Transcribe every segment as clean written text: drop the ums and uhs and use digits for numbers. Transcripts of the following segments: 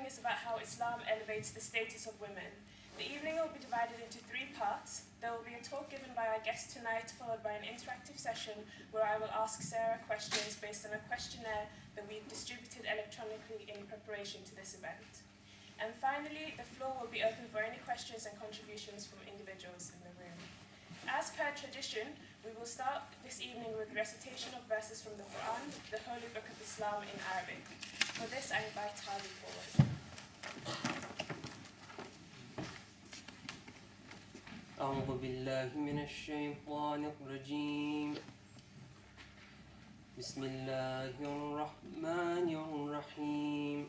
is about how Islam elevates the status of women. The evening will be divided into 3 parts. There will be a talk given by our guest tonight, followed by an interactive session where I will ask Sarah questions based on a questionnaire that we distributed electronically in preparation to this event. And finally, the floor will be open for any questions and contributions from individuals in the room. As per tradition, we will start this evening with recitation of verses from the Quran, the Holy Book of Islam in Arabic. For this, I invite Harvey forward. أعوذ بالله من الشيطان الرجيم بسم الله الرحمن الرحيم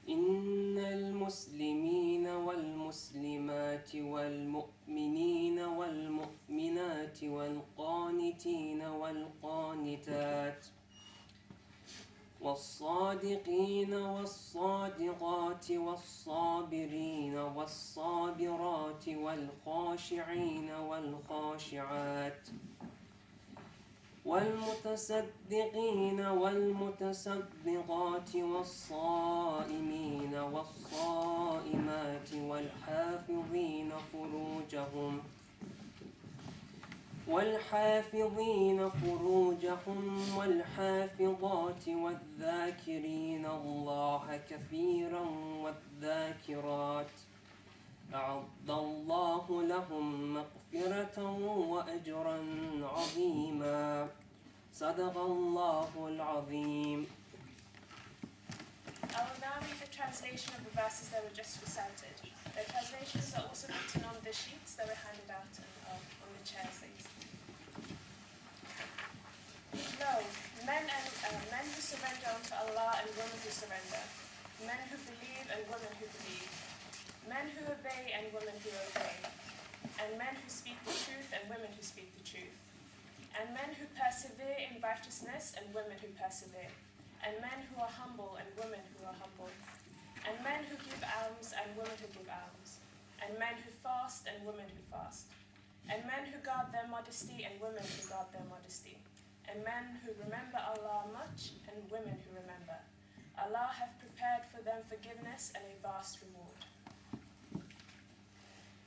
إن المسلمين والمسلمات والمؤمنين والمؤمنات والقانتين والقانتات والصادقين والصادقات والصابرين والصابرات والخاشعين والخاشعات والمتصدقين والمتصدقات والصائمين والصائمات والحافظين فروجهم والحافظات والذاكرين الله كثيرا والذاكرات أعد الله لهم مغفرة وأجرا عظيما صدق الله العظيم. I will now read the translation of the verses that were just recited. The translations are also written on the sheets that were handed out on the chairs that you see. Lo, men who surrender unto Allah and women who surrender, men who believe and women who believe, men who obey and women who obey, and men who speak the truth and women who speak the truth, and men who persevere in righteousness and women who persevere, and men who are humble and women who are humble, and men who give alms and women who give alms, and men who fast and women who fast, and men who guard their modesty and women who guard their modesty, and men who remember Allah much and women who remember. Allah hath prepared for them forgiveness and a vast reward.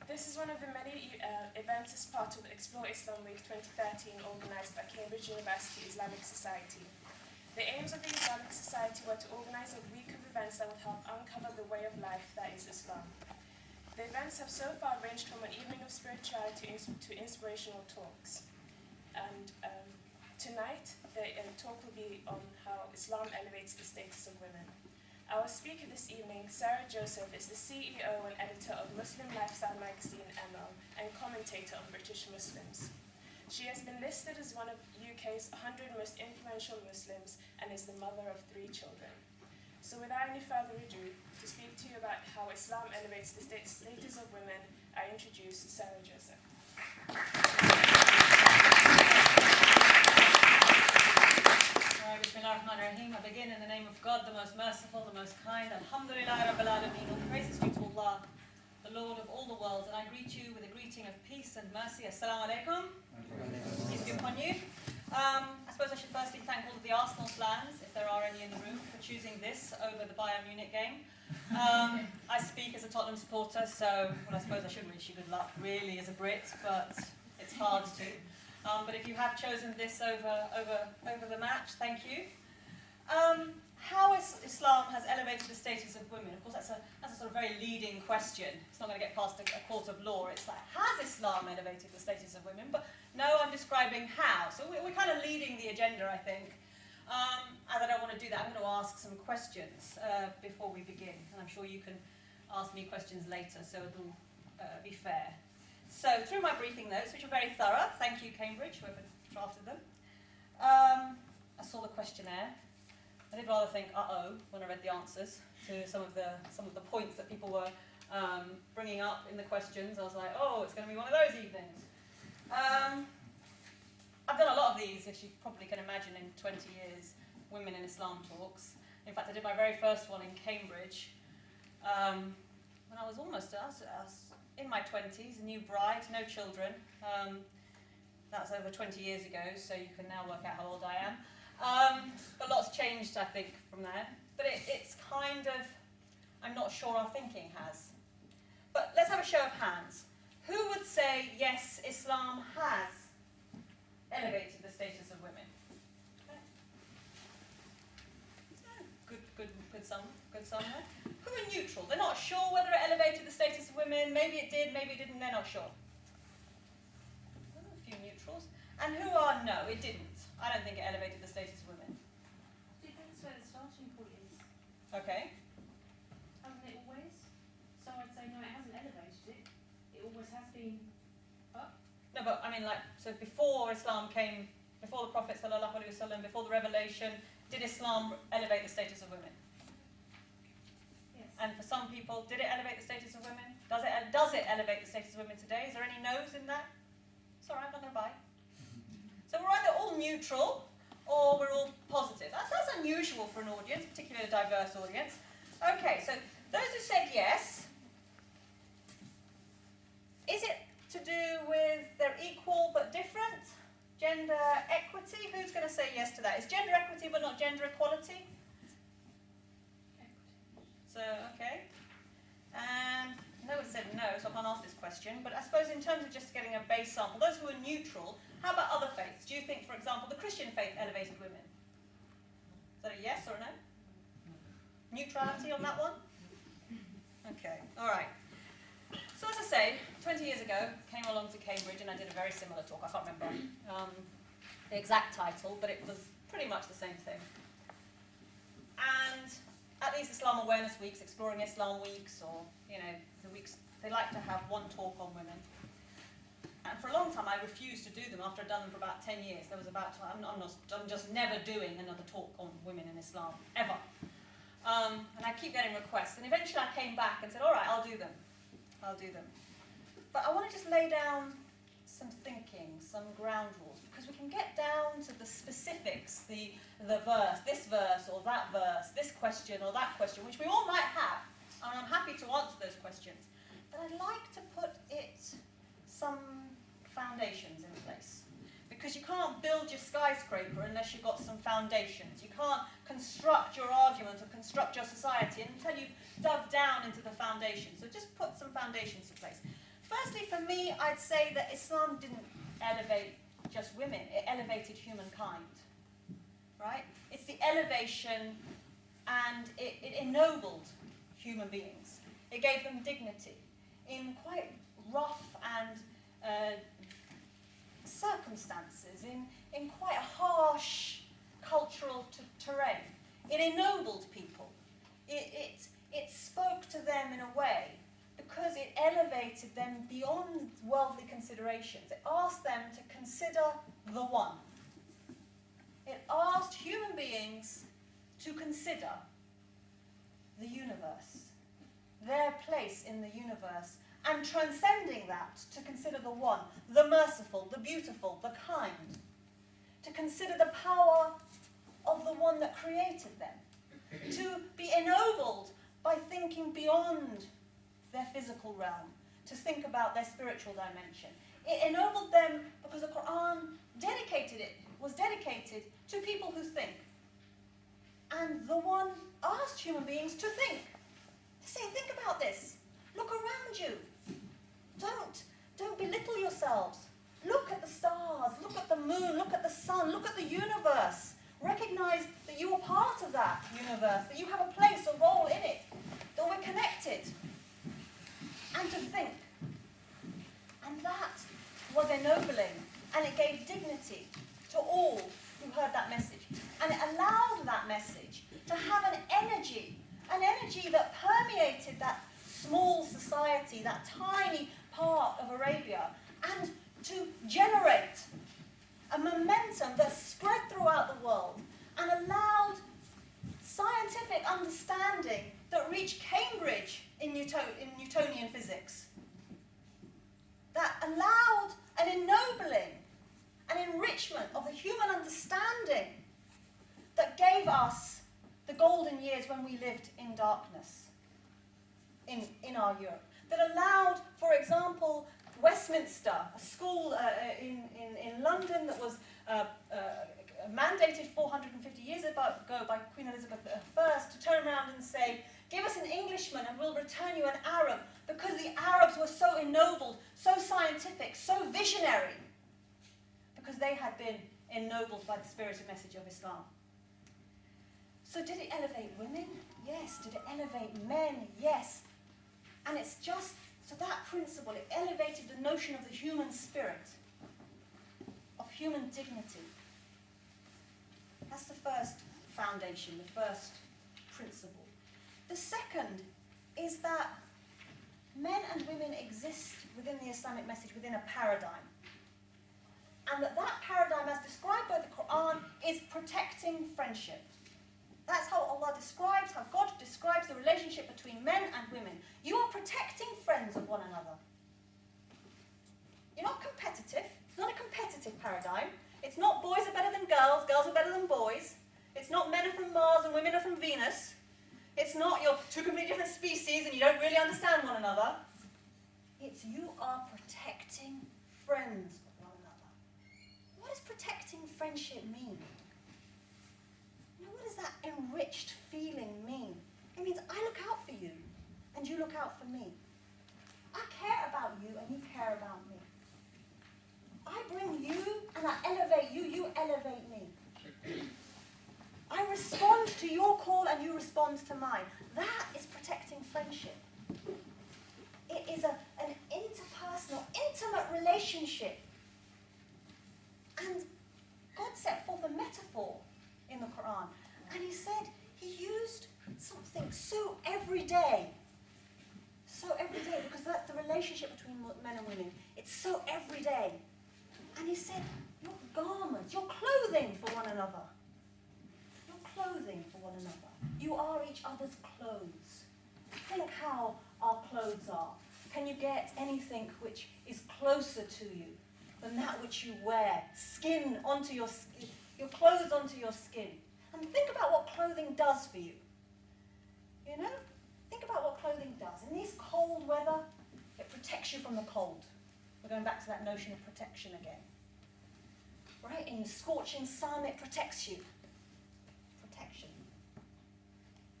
This is one of the many events as part of Explore Islam Week 2013 organized by Cambridge University Islamic Society. The aims of the Islamic Society were to organize a week of events that would help uncover the way of life that is Islam. The events have so far ranged from an evening of spirituality to inspirational talks. And tonight, the talk will be on how Islam elevates the status of women. Our speaker this evening, Sarah Joseph, is the CEO and editor of Muslim lifestyle magazine Emel and commentator on British Muslims. She has been listed as one of UK's 100 most influential Muslims and is the mother of 3 children. So without any further ado, to speak to you about how Islam elevates the status of women, I introduce Sarah Joseph. Bismillahirrahmanirrahim. I begin in the name of God, the most merciful, the most kind. Alhamdulillah Rabbil Alameen. All praises due to Allah, the Lord of all the worlds. And I greet you with a greeting of peace and mercy. Assalamu alaikum. Peace be upon you. I suppose I should firstly thank all of the Arsenal fans, if there are any in the room, for choosing this over the Bayern Munich game. I speak as a Tottenham supporter, so I suppose I shouldn't wish you good luck really as a Brit, but it's hard to. But if you have chosen this over the match, thank you. How Islam has elevated the status of women? Of course, that's a sort of very leading question. It's not going to get past a court of law. It's like, has Islam elevated the status of women? But no, I'm describing how. So we're kind of leading the agenda, I think. As I don't want to do that, I'm going to ask some questions before we begin. And I'm sure you can ask me questions later, so it'll be fair. So, through my briefing notes, which are very thorough, thank you, Cambridge, whoever drafted them, I saw the questionnaire. I did rather think, uh-oh, when I read the answers to some of the points that people were bringing up in the questions. I was like, oh, it's going to be one of those evenings. I've done a lot of these, as you probably can imagine, in 20 years, Women in Islam talks. In fact, I did my very first one in Cambridge when I was in my 20s, a new bride, no children. That's over 20 years ago, so you can now work out how old I am. But lots changed, I think, from there. but it's kind of, I'm not sure our thinking has. But let's have a show of hands. Who would say, yes, Islam has elevated the status of women? Okay. Good sum. Who are neutral? They're not sure whether it elevated the status of women. Maybe it did, maybe it didn't, they're not sure. A few neutrals. And who are, no, it didn't. I don't think it elevated the status of women. Depends where the starting point is. Okay. Hasn't it always? So I'd say no, it hasn't elevated it. It always has been up. No, but I mean, like, so before Islam came, before the Prophet sallallahu alaihi wasallam, before the revelation, did Islam elevate the status of women? Yes. And for some people, did it elevate the status of women? Does it elevate the status of women today? Is there any no's in that? It's all right, I'm not going to bite. So we're either all neutral or we're all positive. That's unusual for an audience, particularly a diverse audience. Okay, so those who said yes, is it to do with they're equal but different? Gender equity? Who's going to say yes to that? Is gender equity but not gender equality? So, okay. And no one said no, so I can't ask this question. But I suppose in terms of just getting a base sample, those who are neutral, how about other faiths? Do you think, for example, the Christian faith elevated women? Is that a yes or a no? Neutrality on that one? Okay, all right. So as I say, 20 years ago, came along to Cambridge and I did a very similar talk. I can't remember the exact title, but it was pretty much the same thing. And at these Islam Awareness Weeks, Exploring Islam Weeks, or, you know, the weeks, they like to have one talk on women. And for a long time, I refused to do them. After I'd done them for about 10 years, there was about, I'm just never doing another talk on women in Islam, ever. And I keep getting requests. And eventually I came back and said, all right, I'll do them. But I want to just lay down some thinking, some ground rules, because we can get down to the specifics, the verse, this verse or that verse, this question or that question, which we all might have, and I'm happy to answer those questions. But I'd like to put some foundations in place. Because you can't build your skyscraper unless you've got some foundations. You can't construct your argument or construct your society until you've dug down into the foundations. So just put some foundations in place. Firstly, for me, I'd say that Islam didn't elevate just women. It elevated humankind. Right? It's the elevation, and it ennobled human beings. It gave them dignity in quite rough and circumstances, in quite a harsh cultural terrain. It ennobled people. It spoke to them in a way because it elevated them beyond worldly considerations. It asked them to consider the one. It asked human beings to consider the universe, their place in the universe, and transcending that, to consider the one, the merciful, the beautiful, the kind, to consider the power of the one that created them, to be ennobled by thinking beyond their physical realm, to think about their spiritual dimension. It ennobled them because the Quran was dedicated to people who think. And the one asked human beings to think. To say, think about this. Look around you. Don't belittle yourselves. Look at the stars, look at the moon, look at the sun, look at the universe. Recognize that you are part of that universe, that you have a place, a role in it, that we're connected. And to think. And that was ennobling, and it gave dignity to all who heard that message. And it allowed that message to have an energy that permeated that small society, that tiny part of Arabia, and to generate a momentum that spread throughout the world and allowed scientific understanding that reached Cambridge in Newtonian physics, that allowed an ennobling, an enrichment of the human understanding that gave us the golden years when we lived in darkness in our Europe, that allowed, for example, Westminster, a school in London that was mandated 450 years ago by Queen Elizabeth I to turn around and say, give us an Englishman and we'll return you an Arab, because the Arabs were so ennobled, so scientific, so visionary, because they had been ennobled by the spirit and message of Islam. So did it elevate women? Yes. Did it elevate men? Yes. And it's just, so that principle, it elevated the notion of the human spirit, of human dignity. That's the first foundation, the first principle. The second is that men and women exist within the Islamic message, within a paradigm. And that paradigm, as described by the Quran, is protecting friendship. That's how Allah describes, how God describes the relationship between men and women. You are protecting friends of one another. You're not competitive. It's not a competitive paradigm. It's not boys are better than girls are better than boys. It's not men are from Mars and women are from Venus. It's not you're two completely different species and you don't really understand one another. It's you are protecting friends of one another. What does protecting friendship mean? What does that enriched feeling mean? It means I look out for you and you look out for me. I care about you and you care about me. I bring you and I elevate you, you elevate me. I respond to your call and you respond to mine. That is protecting friendship. It is an interpersonal, intimate relationship. And God set forth a metaphor in the Quran. And he said, he used something so everyday. So everyday, because that's the relationship between men and women. It's so everyday. And he said, your garments, your clothing for one another. Your clothing for one another. You are each other's clothes. Think how our clothes are. Can you get anything which is closer to you than that which you wear? Skin onto your skin, your clothes onto your skin. And think about what clothing does for you. You know? Think about what clothing does. In this cold weather, it protects you from the cold. We're going back to that notion of protection again. Right? In the scorching sun, it protects you. Protection.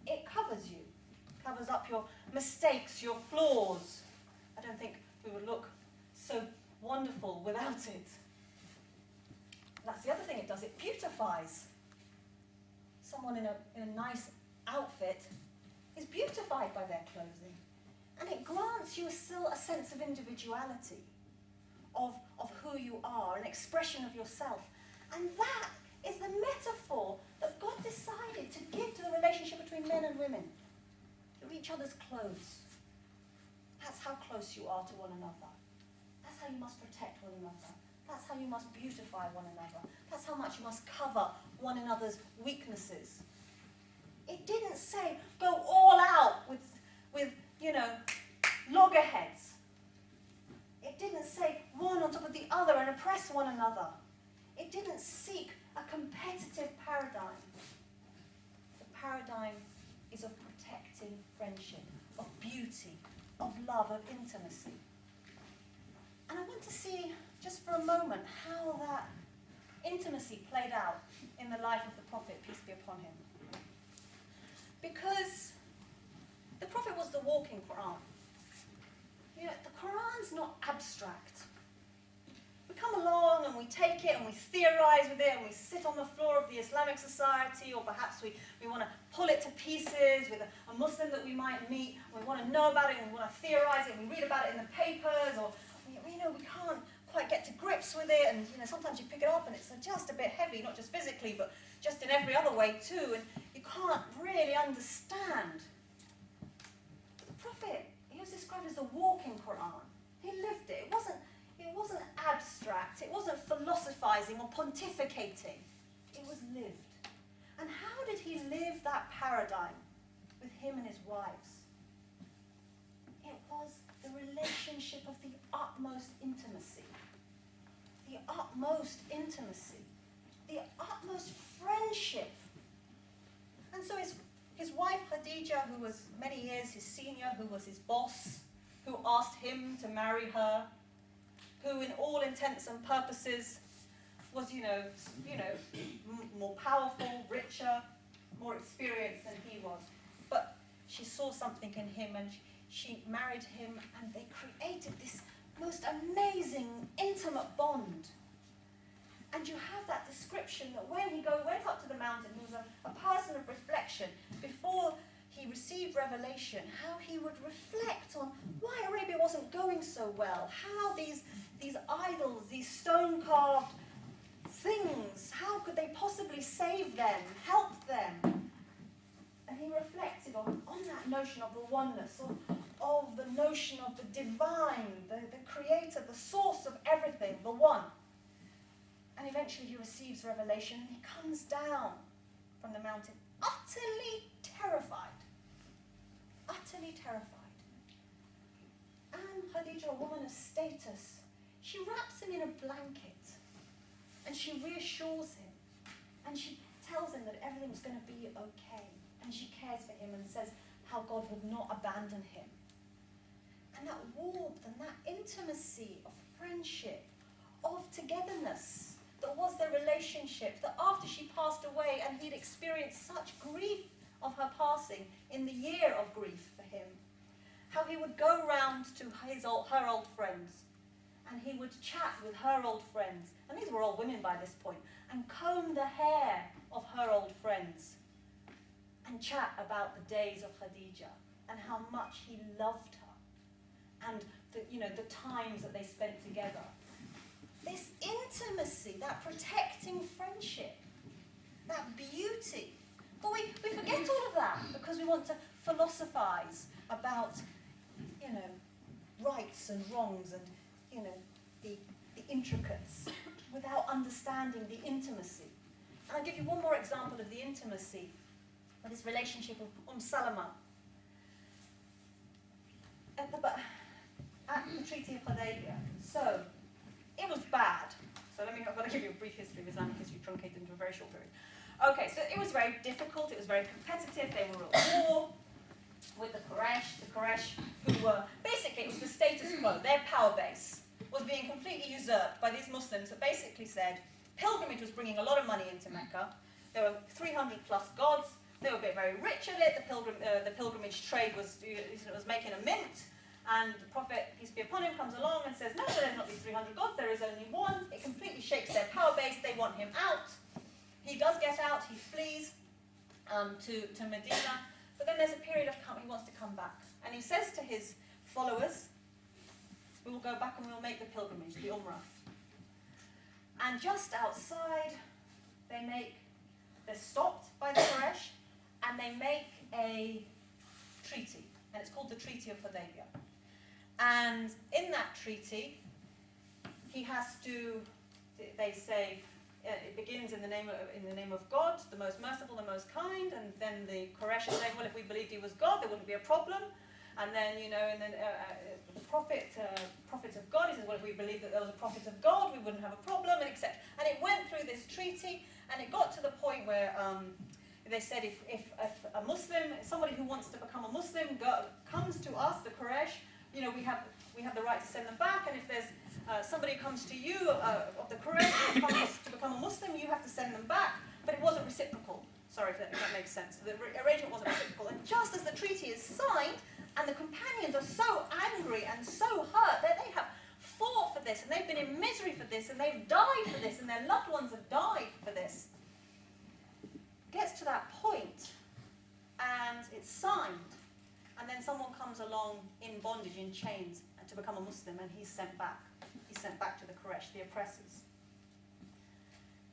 It covers you. Covers up your mistakes, your flaws. I don't think we would look so wonderful without it. That's the other thing it does. It beautifies. Someone in a nice outfit is beautified by their clothing. And it grants you still a sense of individuality, of who you are, an expression of yourself. And that is the metaphor that God decided to give to the relationship between men and women. You're each other's clothes. That's how close you are to one another. That's how you must protect one another. That's how you must beautify one another. That's how much you must cover one another's weaknesses. It didn't say go all out with loggerheads. It didn't say one on top of the other and oppress one another. It didn't seek a competitive paradigm. The paradigm is of protecting friendship, of beauty, of love, of intimacy. And I want to see, just for a moment, how that intimacy played out in the life of the Prophet, peace be upon him. Because the Prophet was the walking Quran. You know, the Quran's not abstract. We come along and we take it and we theorize with it and we sit on the floor of the Islamic society, or perhaps we want to pull it to pieces with a Muslim that we might meet, and we want to know about it and we want to theorize it and we read about it in the papers, or we can't quite get to grips with it, and sometimes you pick it up and it's just a bit heavy, not just physically but just in every other way too, and you can't really understand. The Prophet, he was described as a walking Quran. He lived it. It wasn't abstract. It wasn't philosophizing or pontificating. It was lived. And how did he live that paradigm with him and his wives? It was the relationship of the utmost intimacy. The utmost intimacy. The utmost friendship. And so his wife Khadija, who was many years his senior, who was his boss, who asked him to marry her, who in all intents and purposes was more powerful, richer, more experienced than he was. But she saw something in him, and she married him, and they created this most amazing, intimate bond. And you have that description that when he went up to the mountain, he was a person of reflection. Before he received revelation, how he would reflect on why Arabia wasn't going so well, how these idols, these stone-carved things, how could they possibly save them, help them? And he reflected on that notion of the oneness, of the notion of the divine, the creator, the source of everything, the one. And eventually he receives revelation, and he comes down from the mountain utterly terrified. Utterly terrified. And Khadija, a woman of status, she wraps him in a blanket, and she reassures him, and she tells him that everything's going to be okay, and she cares for him and says how God would not abandon him. And that warmth and that intimacy of friendship, of togetherness, that was their relationship, that after she passed away and he'd experienced such grief of her passing in the year of grief for him, how he would go round to her old friends, and he would chat with her old friends, and these were all women by this point, and comb the hair of her old friends, and chat about the days of Khadija, and how much he loved her, and the times that they spent together. This intimacy, that protecting friendship, that beauty. But we forget all of that because we want to philosophize about, rights and wrongs and, the intricates without understanding the intimacy. And I'll give you one more example of the intimacy of this relationship of Salama. At the Treaty of Hudaybiyah. So, it was bad. So I'm going to give you a brief history of Islamic history truncated into a very short period. Okay, so it was very difficult, it was very competitive, they were at war with the Quraysh who were, basically it was the status quo, their power base was being completely usurped by these Muslims that basically said pilgrimage was bringing a lot of money into Mecca, there were 300 plus gods, they were very rich at it, the pilgrimage trade was making a mint. And the Prophet, peace be upon him, comes along and says, no, there's not these 300 gods, there is only one. It completely shakes their power base, they want him out. He does get out, he flees to Medina, but then there's a period of he wants to come back. And he says to his followers, we will go back and we will make the pilgrimage, the Umrah. And just outside, they're stopped by the Quraysh, and they make a treaty, and it's called the Treaty of Hudaybiyah. And in that treaty, he has to, they say, it begins in the name of God, the most merciful, the most kind, and then the Quraysh say, well, if we believed he was God, there wouldn't be a problem. And then, the prophet of God, he says, well, if we believed that there was a prophet of God, we wouldn't have a problem, and etc. And it went through this treaty, and it got to the point where they said if a Muslim, somebody who wants to become a Muslim, comes to us, the Quraysh, we have the right to send them back, and if there's somebody who comes to you of the Quraysh who comes to become a Muslim, you have to send them back. But it wasn't reciprocal. Sorry if that makes sense. The arrangement wasn't reciprocal. And just as the treaty is signed, and the companions are so angry and so hurt that they have fought for this, and they've been in misery for this, and they've died for this, and their loved ones have died for this. Gets to that point, and it's signed, and then someone comes along in bondage, in chains, and to become a Muslim, and he's sent back. He's sent back to the Quraysh, the oppressors.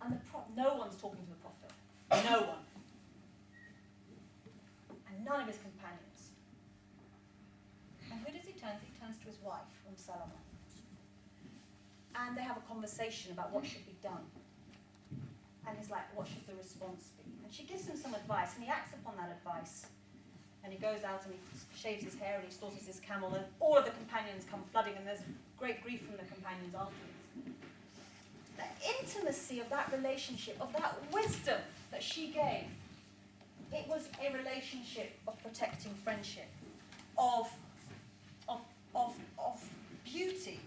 And no one's talking to the Prophet. No one. And none of his companions. And who does he turn to? He turns to his wife, Salama. And they have a conversation about what should be done. And he's like, what should the response be? And she gives him some advice, and he acts upon that advice. And he goes out and he shaves his hair and he slaughters his camel, and all of the companions come flooding, and there's great grief from the companions afterwards. The intimacy of that relationship, of that wisdom that she gave, it was a relationship of protecting friendship, of beauty.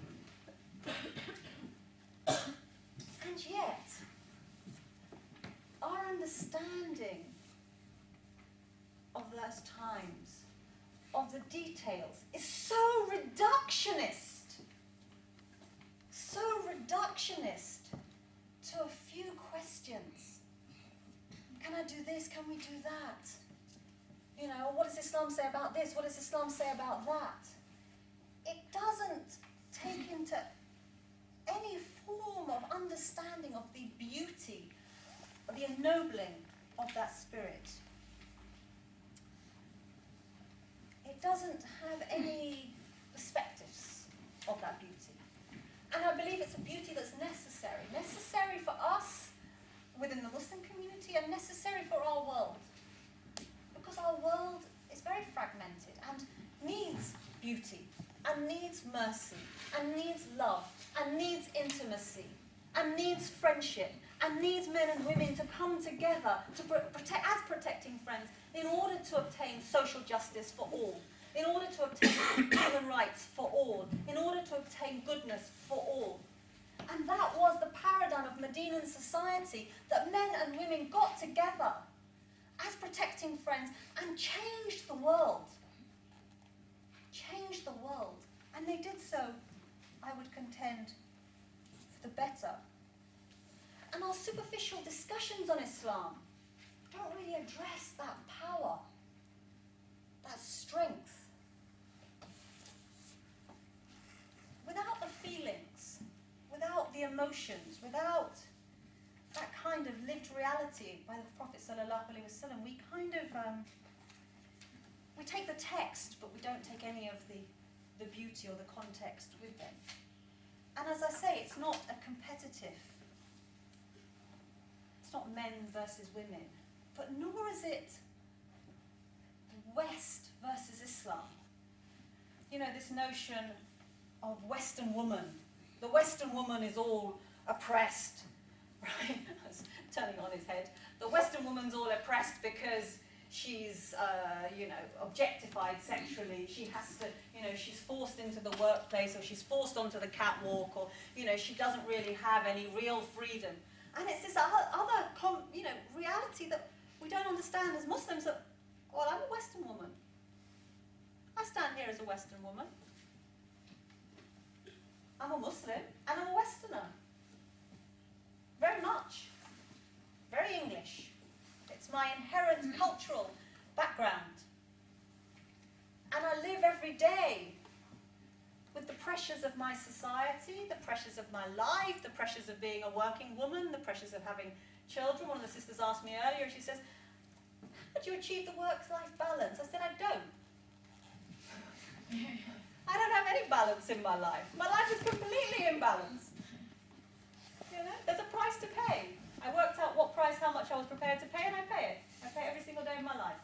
And yet, details is so reductionist. So reductionist to a few questions. Can I do this? Can we do that? You know, what does Islam say about this? What does Islam say about that? It doesn't take into any form of understanding of the beauty, of the ennobling of that spirit. It doesn't have any perspectives of that beauty. And I believe it's a beauty that's necessary. Necessary for us within the Muslim community and necessary for our world. Because our world is very fragmented and needs beauty, and needs mercy, and needs love, and needs intimacy, and needs friendship, and needs men and women to come together to protect, as protecting friends, in order to obtain social justice for all, in order to obtain human rights for all, in order to obtain goodness for all. And that was the paradigm of Medinan society, that men and women got together as protecting friends and changed the world. Changed the world. And they did so, I would contend, for the better. And our superficial discussions on Islam don't really address that power, that strength. Without the feelings, without the emotions, without that kind of lived reality by the Prophet ﷺ, we kind of, we take the text, but we don't take any of the beauty or the context with them. And as I say, it's not a competitive, it's not men versus women, but nor is it West versus Islam. You know, this notion of Western woman. The Western woman is all oppressed, right? I was turning on his head. The Western woman's all oppressed because she's, objectified sexually. She has to, she's forced into the workplace, or she's forced onto the catwalk, or, she doesn't really have any real freedom. And it's this other, reality that we don't understand as Muslims, that, well, I'm a Western woman. I stand here as a Western woman. I'm a Muslim, and I'm a Westerner. Very much. Very English. It's my inherent cultural background. And I live every day with the pressures of my society, the pressures of my life, the pressures of being a working woman, the pressures of having children. One of the sisters asked me earlier, she says, how do you achieve the work-life balance? I said, I don't. I don't have any balance in my life. My life is completely imbalanced. There's a price to pay. I worked out what price, how much I was prepared to pay, and I pay it. I pay every single day of my life.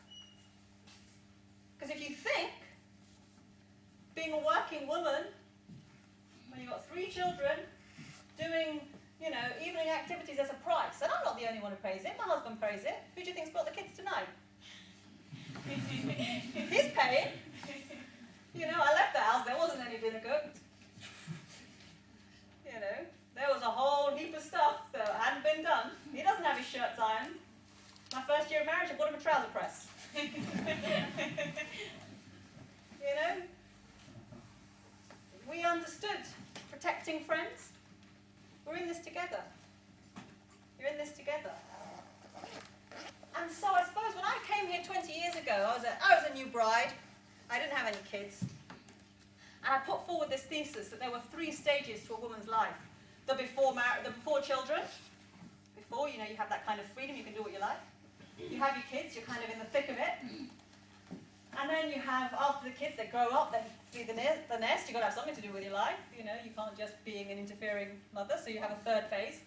Because if you think being a working woman, when you've got 3 children, doing, evening activities, there's a price. And I'm not the only one who pays it. My husband pays it. Who do you think's got the kids tonight? He's paying. I left the house, there wasn't any dinner cooked. There was a whole heap of stuff that hadn't been done. He doesn't have his shirts ironed. My first year of marriage, I bought him a trouser press. We understood protecting friends. We're in this together. You're in this together. And so I suppose when I came here 20 years ago, I was a new bride. I didn't have any kids. And I put forward this thesis that there were 3 stages to a woman's life. The before children. Before, you have that kind of freedom, you can do what you like. You have your kids, you're kind of in the thick of it. And then you have, after the kids, they grow up, they leave the nest, you've got to have something to do with your life. You can't just being an interfering mother, so you have a 3rd phase.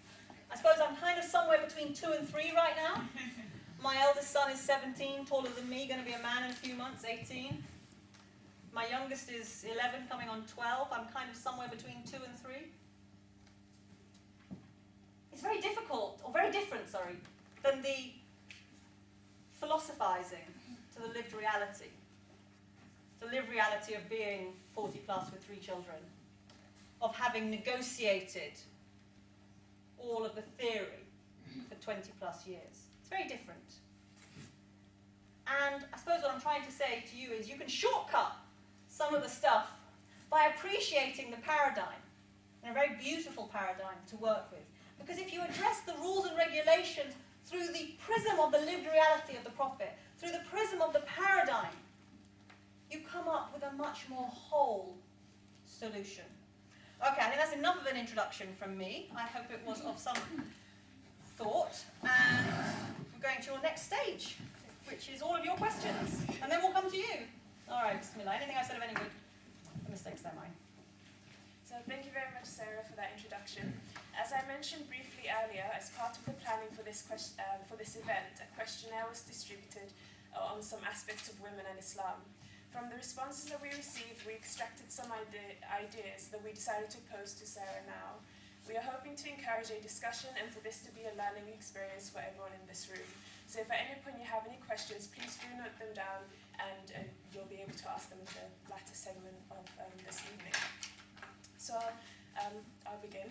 I suppose I'm kind of somewhere between 2 and 3 right now. My eldest son is 17, taller than me, going to be a man in a few months, 18. My youngest is 11, coming on 12. I'm kind of somewhere between 2 and 3. It's very difficult, or very different, than the philosophizing to the lived reality. The lived reality of being 40 plus with 3 children, of having negotiated all of the theory for 20 plus years. It's very different. And I suppose what I'm trying to say to you is you can shortcut some of the stuff by appreciating the paradigm, and a very beautiful paradigm to work with. Because if you address the rules and regulations through the prism of the lived reality of the Prophet, through the prism of the paradigm, you come up with a much more whole solution. Okay, I think that's enough of an introduction from me. I hope it was of some thought. And we're going to your next stage, which is all of your questions. And then we'll come to you. All right, Bismillah. Anything I said of any good? The mistakes, they're mine. So thank you very much, Sarah, for that introduction. As I mentioned briefly earlier, as part of the planning for this event, a questionnaire was distributed on some aspects of women and Islam. From the responses that we received, we extracted some ideas that we decided to pose to Sarah now. We are hoping to encourage a discussion and for this to be a learning experience for everyone in this room. So if at any point you have any questions, please do note them down and you'll be able to ask them in the latter segment of this evening. So I'll begin.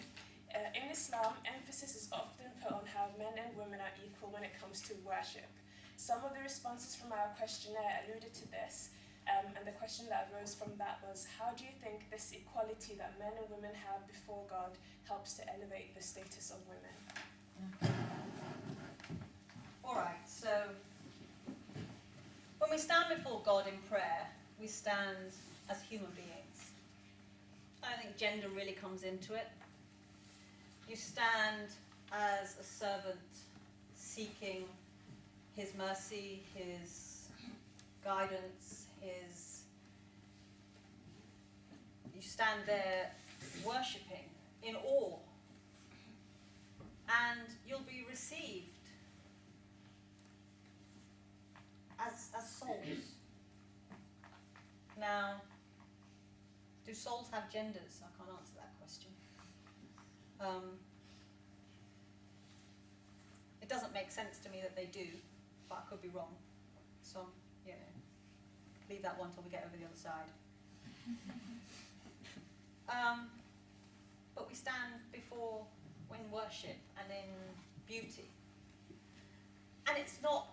In Islam, emphasis is often put on how men and women are equal when it comes to worship. Some of the responses from our questionnaire alluded to this, and the question that arose from that was, how do you think this equality that men and women have before God helps to elevate the status of women? All right, so when we stand before God in prayer, we stand as human beings. I don't think gender really comes into it. You stand as a servant seeking his mercy, his guidance, you stand there worshipping in awe, and you'll be received as souls. Now, do souls have genders? I can't answer that question. It doesn't make sense to me that they do, but I could be wrong. So, leave that one till we get over the other side. But we stand before in worship and in beauty. And it's not,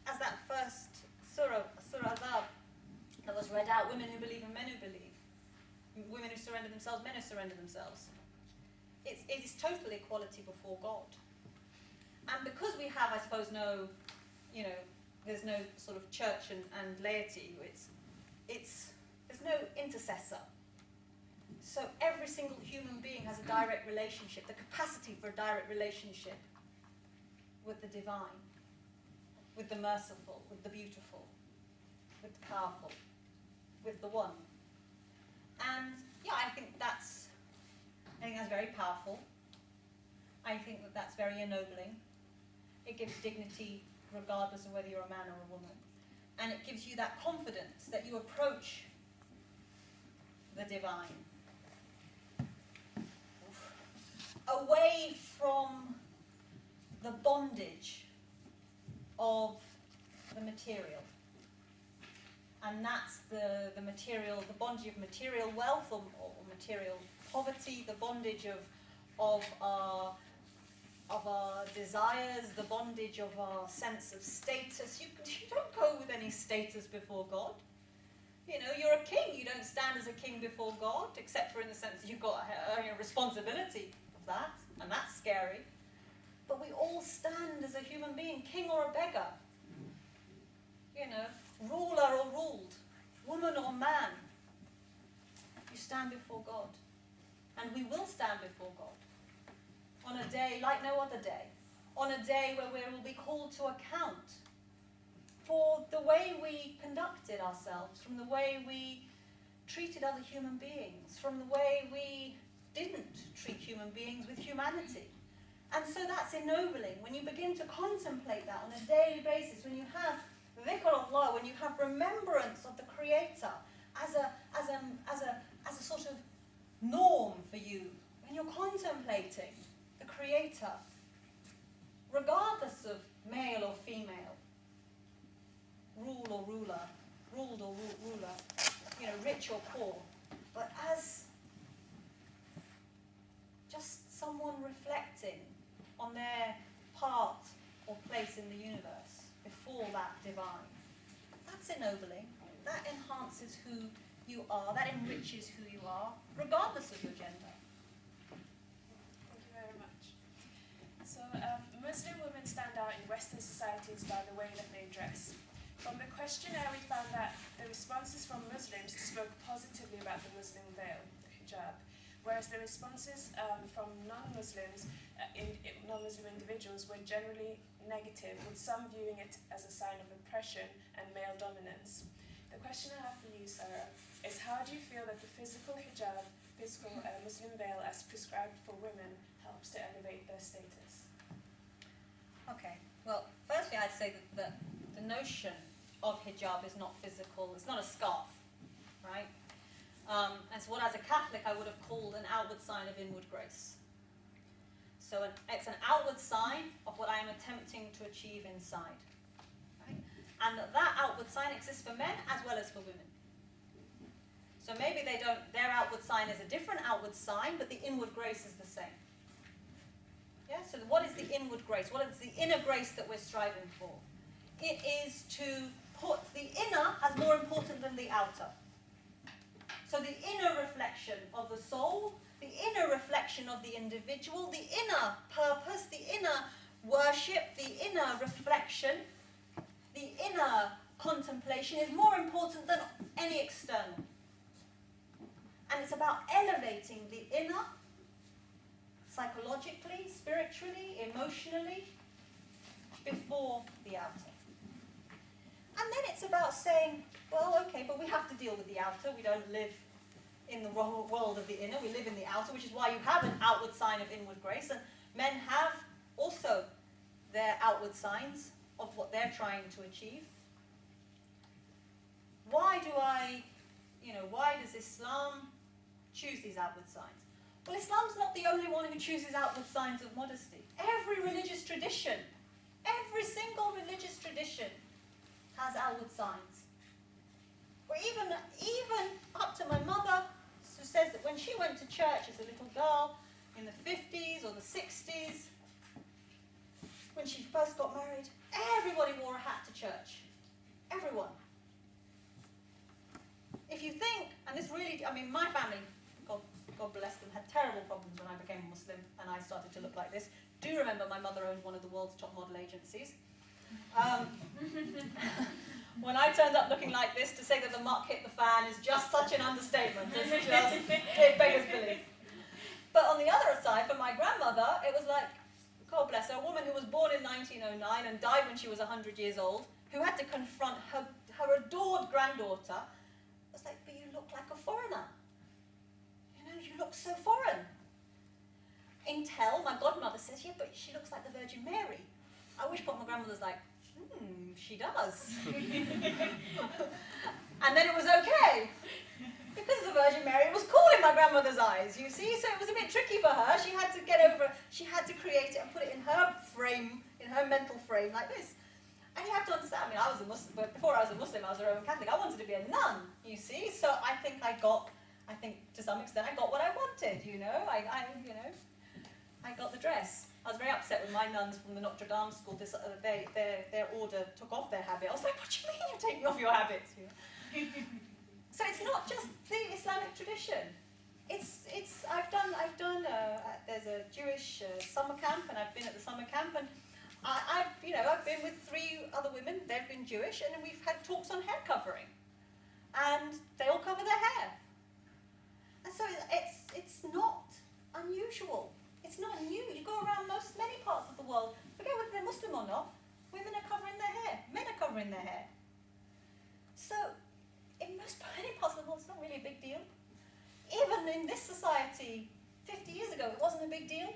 as that first surah Adab that was read out, women who believe and men who believe. Women who surrender themselves, men who surrender themselves. It is total equality before God. And because we have, I suppose, there's no sort of church and laity, there's no intercessor. So every single human being has a direct relationship, the capacity for a direct relationship with the divine, with the merciful, with the beautiful, with the powerful, with the one. And I think that's very powerful. I think that's very ennobling. It gives dignity regardless of whether you're a man or a woman. And it gives you that confidence that you approach the divine away from the bondage of the material. And that's the material, the bondage of material wealth or material poverty, the bondage of our desires, the bondage of our sense of status. You don't go with any status before God. You're a king. You don't stand as a king before God, except for in the sense that you've got a responsibility of that, and that's scary. But we all stand as a human being, king or a beggar. Ruler or ruled, woman or man. You stand before God. And we will stand before God on a day like no other day, on a day where we will be called to account for the way we conducted ourselves, from the way we treated other human beings, from the way we didn't treat human beings with humanity. And so that's ennobling. When you begin to contemplate that on a daily basis, when you have dhikr Allah, when you have remembrance of the Creator as a sort of norm for you, when you're contemplating the Creator, regardless of male or female, ruled or ruler, rich or poor, but as just someone reflecting on their part or place in the universe before that divine. That's ennobling. That enhances who you are, that enriches who you are, regardless of your gender. Thank you very much. So, Muslim women stand out in Western societies by the way that they dress. From the questionnaire, we found that the responses from Muslims spoke positively about the Muslim veil, the hijab, whereas the responses from non-Muslims, non-Muslim individuals, were generally negative, with some viewing it as a sign of oppression and male dominance. The question I have for you, Sarah, is how do you feel that the physical hijab, Muslim veil as prescribed for women, helps to elevate their status? Okay, well, firstly I'd say that the notion of hijab is not physical, it's not a scarf, right? And so what as a Catholic I would have called an outward sign of inward grace. So it's an outward sign of what I am attempting to achieve inside. Right? And that outward sign exists for men as well as for women. So maybe their outward sign is a different outward sign, but the inward grace is the same. Yeah? So what is the inward grace? What is the inner grace that we're striving for? It is to put the inner as more important than the outer. So the inner reflection of the soul, the inner reflection of the individual, the inner purpose, the inner worship, the inner reflection, the inner contemplation is more important than any external. And it's about elevating the inner, psychologically, spiritually, emotionally, before the outer. And then it's about saying, well, okay, but we have to deal with the outer. We don't live in the world of the inner. We live in the outer, which is why you have an outward sign of inward grace. And men have also their outward signs of what they're trying to achieve. Why does Islam choose these outward signs? Well, Islam's not the only one who chooses outward signs of modesty. Every religious tradition, every single religious tradition has outward signs. Or even up to my mother, who says that when she went to church as a little girl in the 50s or the 60s, when she first got married, everybody wore a hat to church. Everyone. If you think, and this really, my family, God bless them, had terrible problems when I became a Muslim and I started to look like this. Do remember my mother owned one of the world's top model agencies. When I turned up looking like this, to say that the muck hit the fan is just such an understatement. It beggars belief. But on the other side, for my grandmother, it was like, God bless her, a woman who was born in 1909 and died when she was 100 years old, who had to confront her adored granddaughter. It was like, but you look like a foreigner. You look so foreign. Until my godmother says, yeah, but she looks like the Virgin Mary. At which point my grandmother's like, she does. And then it was okay. Because the Virgin Mary was cool in my grandmother's eyes, you see? So it was a bit tricky for her. She had to she had to create it and put it in her frame, in her mental frame like this. And you have to understand, I was a Muslim, but before I was a Muslim, I was a Roman Catholic. I wanted to be a nun, you see? So I think to some extent I got what I wanted, I got the dress. I was very upset when my nuns from the Notre Dame school, their order took off their habit. I was like, what do you mean you're taking off your habits? So it's not just the Islamic tradition. There's a Jewish summer camp, and I've been at the summer camp, and I've been with 3 other women. They've been Jewish, and we've had talks on hair covering, and they all cover their hair. And so it's not unusual. It's not new. You go around many parts of the world, forget whether they're Muslim or not, women are covering their hair, men are covering their hair. So, in many parts of the world, it's not really a big deal. Even in this society, 50 years ago, it wasn't a big deal.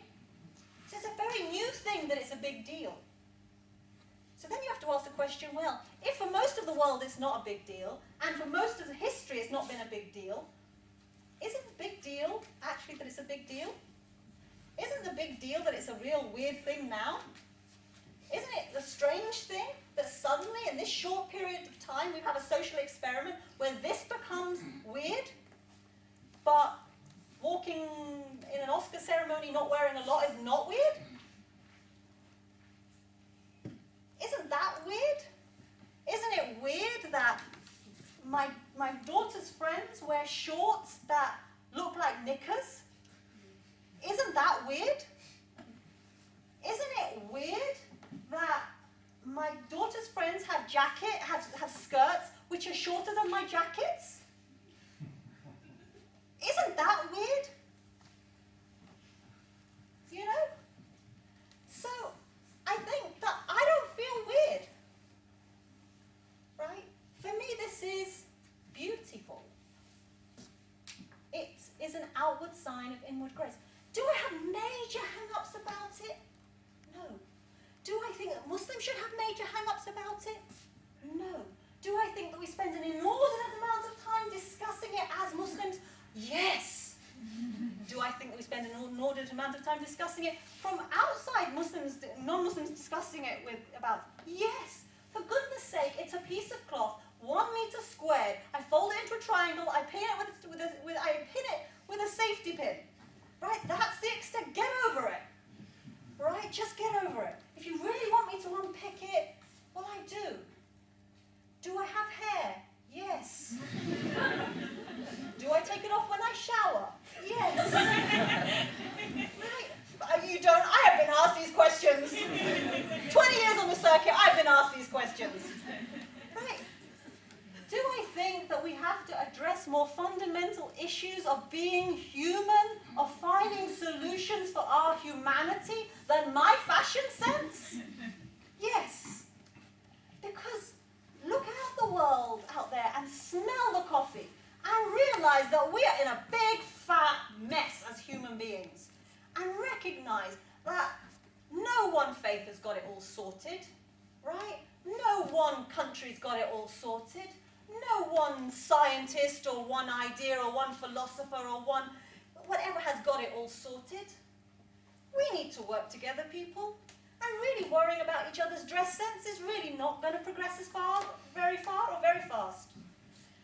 So it's a very new thing that it's a big deal. So then you have to ask the question, well, if for most of the world it's not a big deal, and for most of the history it's not been a big deal, isn't the big deal actually that it's a big deal? Isn't the big deal that it's a real weird thing now? Isn't it the strange thing that suddenly, in this short period of time, we've had a social experiment where this becomes weird, but walking in an Oscar ceremony not wearing a lot is not weird? Isn't that weird? Isn't it weird that my daughter's friends wear shorts that look like knickers. Isn't that weird? Isn't it weird that my daughter's friends have have skirts which are shorter than my jackets? Isn't that weird? You know? So I think that I don't feel weird. Right? For me, this is beautiful. It is an outward sign of inward grace. Do I have major hang-ups about it? No. Do I think that Muslims should have major hang-ups about it? No. Do I think that we spend an inordinate amount of time discussing it as Muslims? Yes. Do I think that we spend an inordinate amount of time discussing it from outside Muslims, non-Muslims discussing it about? Yes. For goodness sake, it's a piece of cloth, 1 meter squared. I fold it into a triangle. I pin it with a safety pin. Right? That's the extent. Get over it. Right? Just get over it. If you really want me to unpick it, well, I do. Do I have hair? Yes. Do I take it off when I shower? Yes. Right? You don't? I have been asked these questions. 20 years on the circuit, I've been asked these questions. Right? Do I think that we have to address more fundamental issues of being human, of finding solutions for our humanity than my fashion sense? Yes. Because look out the world out there and smell the coffee and realize that we are in a big fat mess as human beings, and recognize that no one faith has got it all sorted, right? No one country's got it all sorted. No one scientist or one idea or one philosopher or one whatever has got it all sorted. We need to work together, people. And really worrying about each other's dress sense is really not going to progress very far or very fast.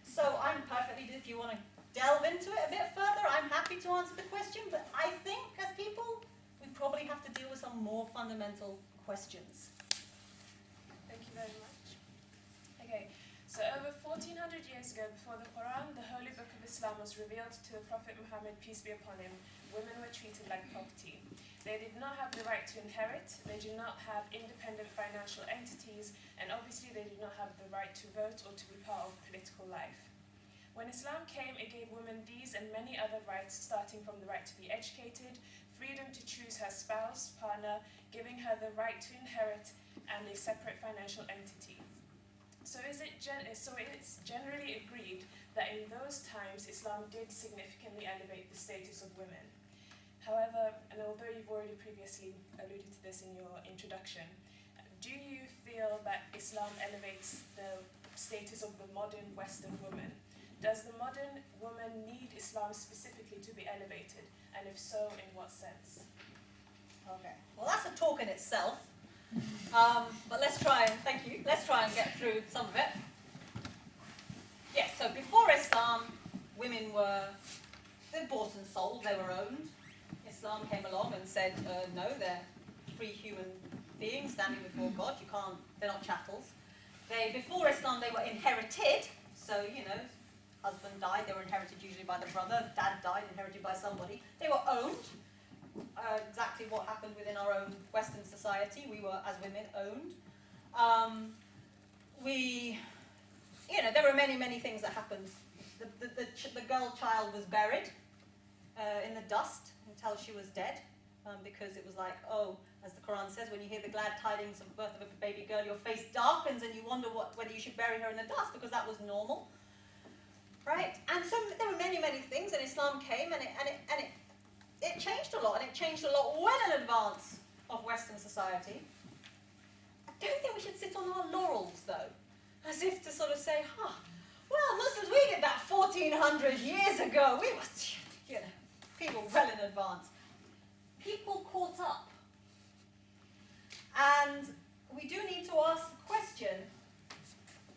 So I'm perfectly, if you want to delve into it a bit further, I'm happy to answer the question, but I think as people, we probably have to deal with some more fundamental questions. Thank you very much. Okay, so over 1400 years ago, before the Quran, the holy book of Islam was revealed to the Prophet Muhammad, peace be upon him, women were treated like property. They did not have the right to inherit, they did not have independent financial entities, and obviously they did not have the right to vote or to be part of political life. When Islam came, it gave women these and many other rights, starting from the right to be educated, freedom to choose her spouse, partner, giving her the right to inherit, and a separate financial entity. So it's generally agreed that in those times, Islam did significantly elevate the status of women. However, and although you've already previously alluded to this in your introduction, do you feel that Islam elevates the status of the modern Western woman? Does the modern woman need Islam specifically to be elevated? And if so, in what sense? Okay, well that's a talk in itself. But let's try and get through some of it. Yes, so before Islam, women were bought and sold, they were owned. Islam came along and said, no, they're free human beings standing before God. They're not chattels. Before Islam, they were inherited. So, husband died, they were inherited usually by the brother. Dad died, inherited by somebody. They were owned. Exactly what happened within our own Western society. We were, as women, owned. There were many, many things that happened. The girl child was buried in the dust until she was dead, because it was like, as the Quran says, when you hear the glad tidings of the birth of a baby girl, your face darkens and you wonder whether you should bury her in the dust, because that was normal, right? And so there were many, many things, and Islam came, and it changed a lot, and it changed a lot well in advance of Western society. I don't think we should sit on our laurels, though, as if to sort of say, well, Muslims, we did that 1400 years ago. We were, people well in advance. People caught up. And we do need to ask the question,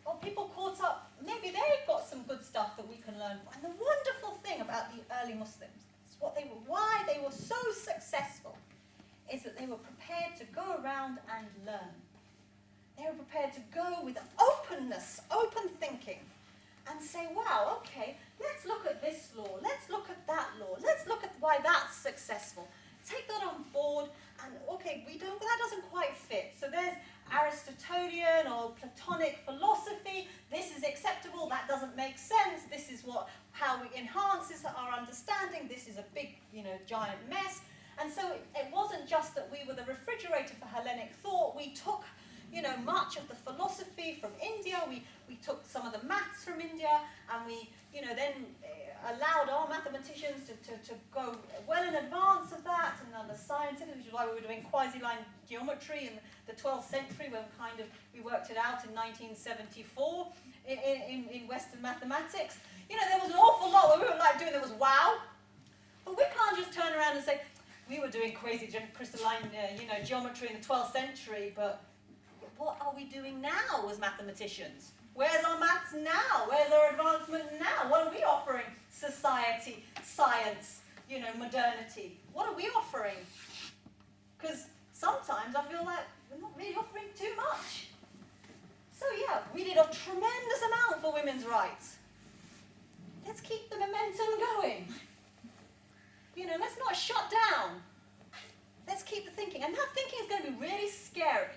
well, people caught up, maybe they've got some good stuff that we can learn from. And the wonderful thing about the early Muslims, why they were so successful, is that they were prepared to go around and learn. They were prepared to go with openness, open thinking, and say, wow, okay, let's look at this law, let's look at that law, let's look at why that's successful. Take that on board, and okay, that doesn't quite fit. So there's Aristotelian or Platonic philosophy. This is acceptable, that doesn't make sense. This is how it enhances our understanding. This is a big, giant mess. And so it wasn't just that we were the refrigerator for Hellenic thought. We took, much of the philosophy from India. We took some of the maths from India, and we, then allowed our mathematicians to go well in advance of that, and the scientific, which is why we were doing quasi-line geometry in the 12th century, when we worked it out in 1974 in Western mathematics. There was an awful lot that we were doing that was wow, but we can't just turn around and say, we were doing crazy crystalline, geometry in the 12th century, but what are we doing now as mathematicians? Where's our maths now? Where's our advancement now? What are we offering society, science, modernity? What are we offering? Because sometimes I feel like we're not really offering too much. So yeah, we did a tremendous amount for women's rights. Let's keep the momentum going. Let's not shut down. Let's keep the thinking. And that thinking is going to be really scary.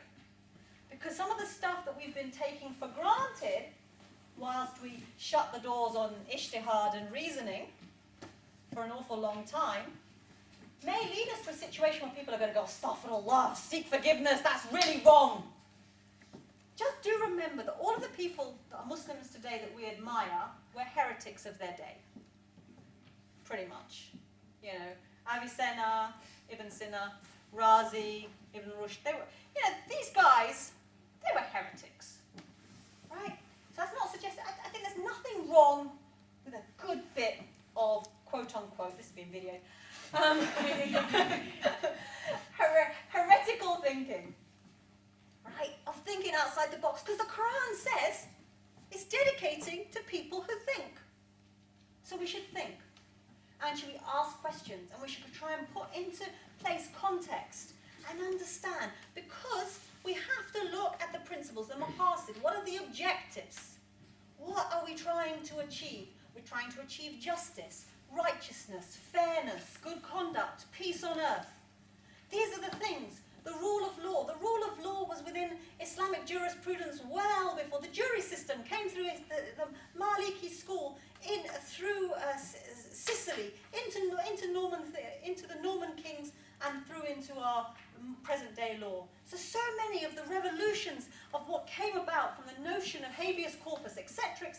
Because some of the stuff that we've been taking for granted, whilst we shut the doors on ijtihad and reasoning for an awful long time, may lead us to a situation where people are going to go, astaghfirullah, seek forgiveness, that's really wrong. Just do remember that all of the people that are Muslims today that we admire were heretics of their day. Pretty much. Avicenna, Ibn Sina, Razi, Ibn Rushd, they were, these guys, they were heretics, right? So that's not suggesting, I think there's nothing wrong with a good bit of, quote unquote, this has been video, heretical thinking, right? Of thinking outside the box, because the Quran says it's dedicating to people who think. So we should think, and should we ask questions, and we should try and put into place context and understand, because we have to look at the principles, the maqasid. What are the objectives? What are we trying to achieve? We're trying to achieve justice, righteousness, fairness, good conduct, peace on earth. These are the things. The rule of law. The rule of law was within Islamic jurisprudence well before the jury system came through the Maliki school through Sicily into the Norman kings and through into our present-day law. So many of the revolutions of what came about from the notion of habeas corpus, etc.,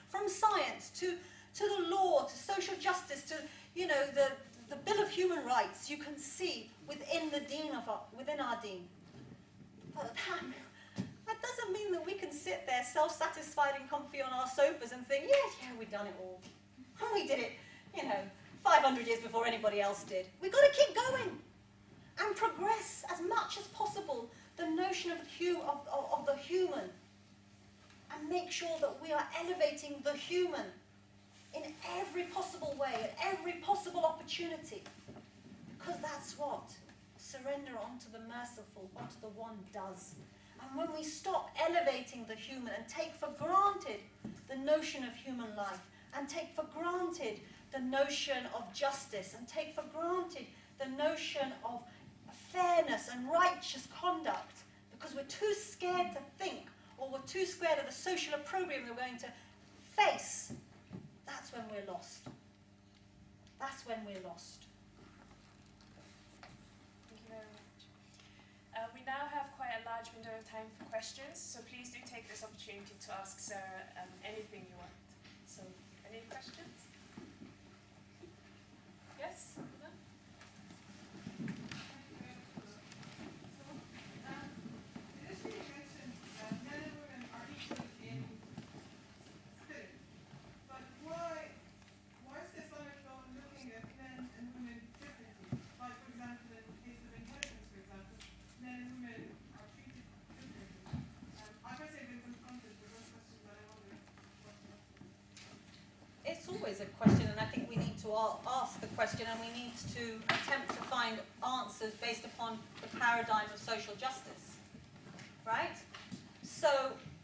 from science to the law, to social justice, to the Bill of Human Rights, you can see within the deen within our deen. But that doesn't mean that we can sit there self-satisfied and comfy on our sofas and think, yeah, we've done it all. And we did it, 500 years before anybody else did. We've got to keep going and progress as much as possible the notion of the human, and make sure that we are elevating the human in every possible way, at every possible opportunity, because that's what surrender onto the merciful, onto the one does. And when we stop elevating the human and take for granted the notion of human life, and take for granted the notion of justice, and take for granted the notion of fairness and righteous conduct, because we're too scared to think, or we're too scared of the social opprobrium that we're going to face, that's when we're lost. That's when we're lost. Thank you very much. We now have quite a large window of time for questions, so please do take this opportunity to ask Sarah anything you want. So, any questions? Yes? No? It's always a question, and I think we need to ask the question, and we need to attempt to find answers based upon the paradigm of social justice, right? So,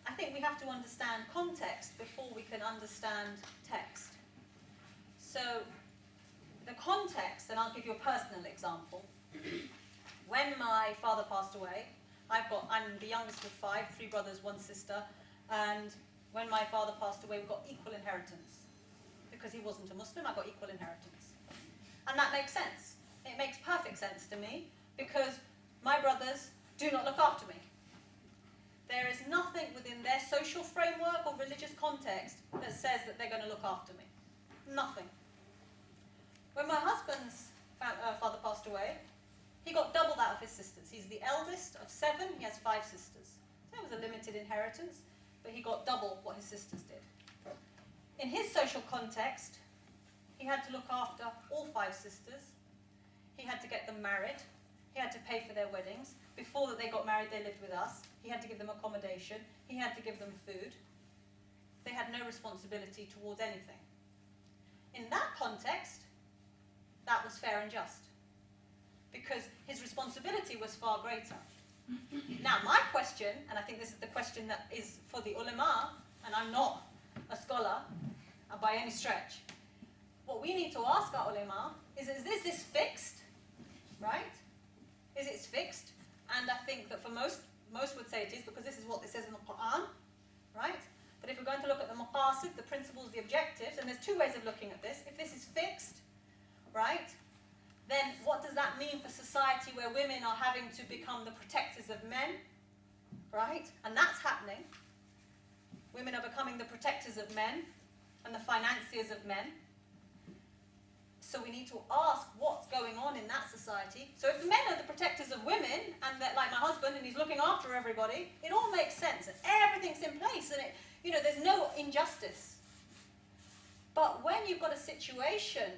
I think we have to understand context before we can understand text. So the context, and I'll give you a personal example. When my father passed away, I'm the youngest of 5, 3 brothers, 1 sister, and when my father passed away, we got equal inheritance. Because he wasn't a Muslim, I got equal inheritance. And that makes sense. It makes perfect sense to me, because my brothers do not look after me. There is nothing within their social framework or religious context that says that they're going to look after me. Nothing. When my husband's father passed away, he got double that of his sisters. He's the eldest of 7, he has 5 sisters. So it was a limited inheritance, but he got double what his sisters did. In his social context, he had to look after all 5 sisters. He had to get them married. He had to pay for their weddings. Before that they got married, they lived with us. He had to give them accommodation. He had to give them food. They had no responsibility towards anything. In that context, that was fair and just, because his responsibility was far greater. Now, my question, and I think this is the question that is for the ulama, and I'm not a scholar by any stretch, what we need to ask our ulama is this fixed, right? Is it fixed? And I think that for most would say it is, because this is what it says in the Quran, right? But if we're going to look at the maqasid, the principles, the objectives, and there's 2 ways of looking at this. If this is fixed, right, then what does that mean for society where women are having to become the protectors of men, right? And that's happening. Women are becoming the protectors of men and the financiers of men. So we need to ask what's going on in that society. So if men are the protectors of women, and that, like my husband, and he's looking after everybody, it all makes sense, and everything's in place, and there's no injustice. But when you've got a situation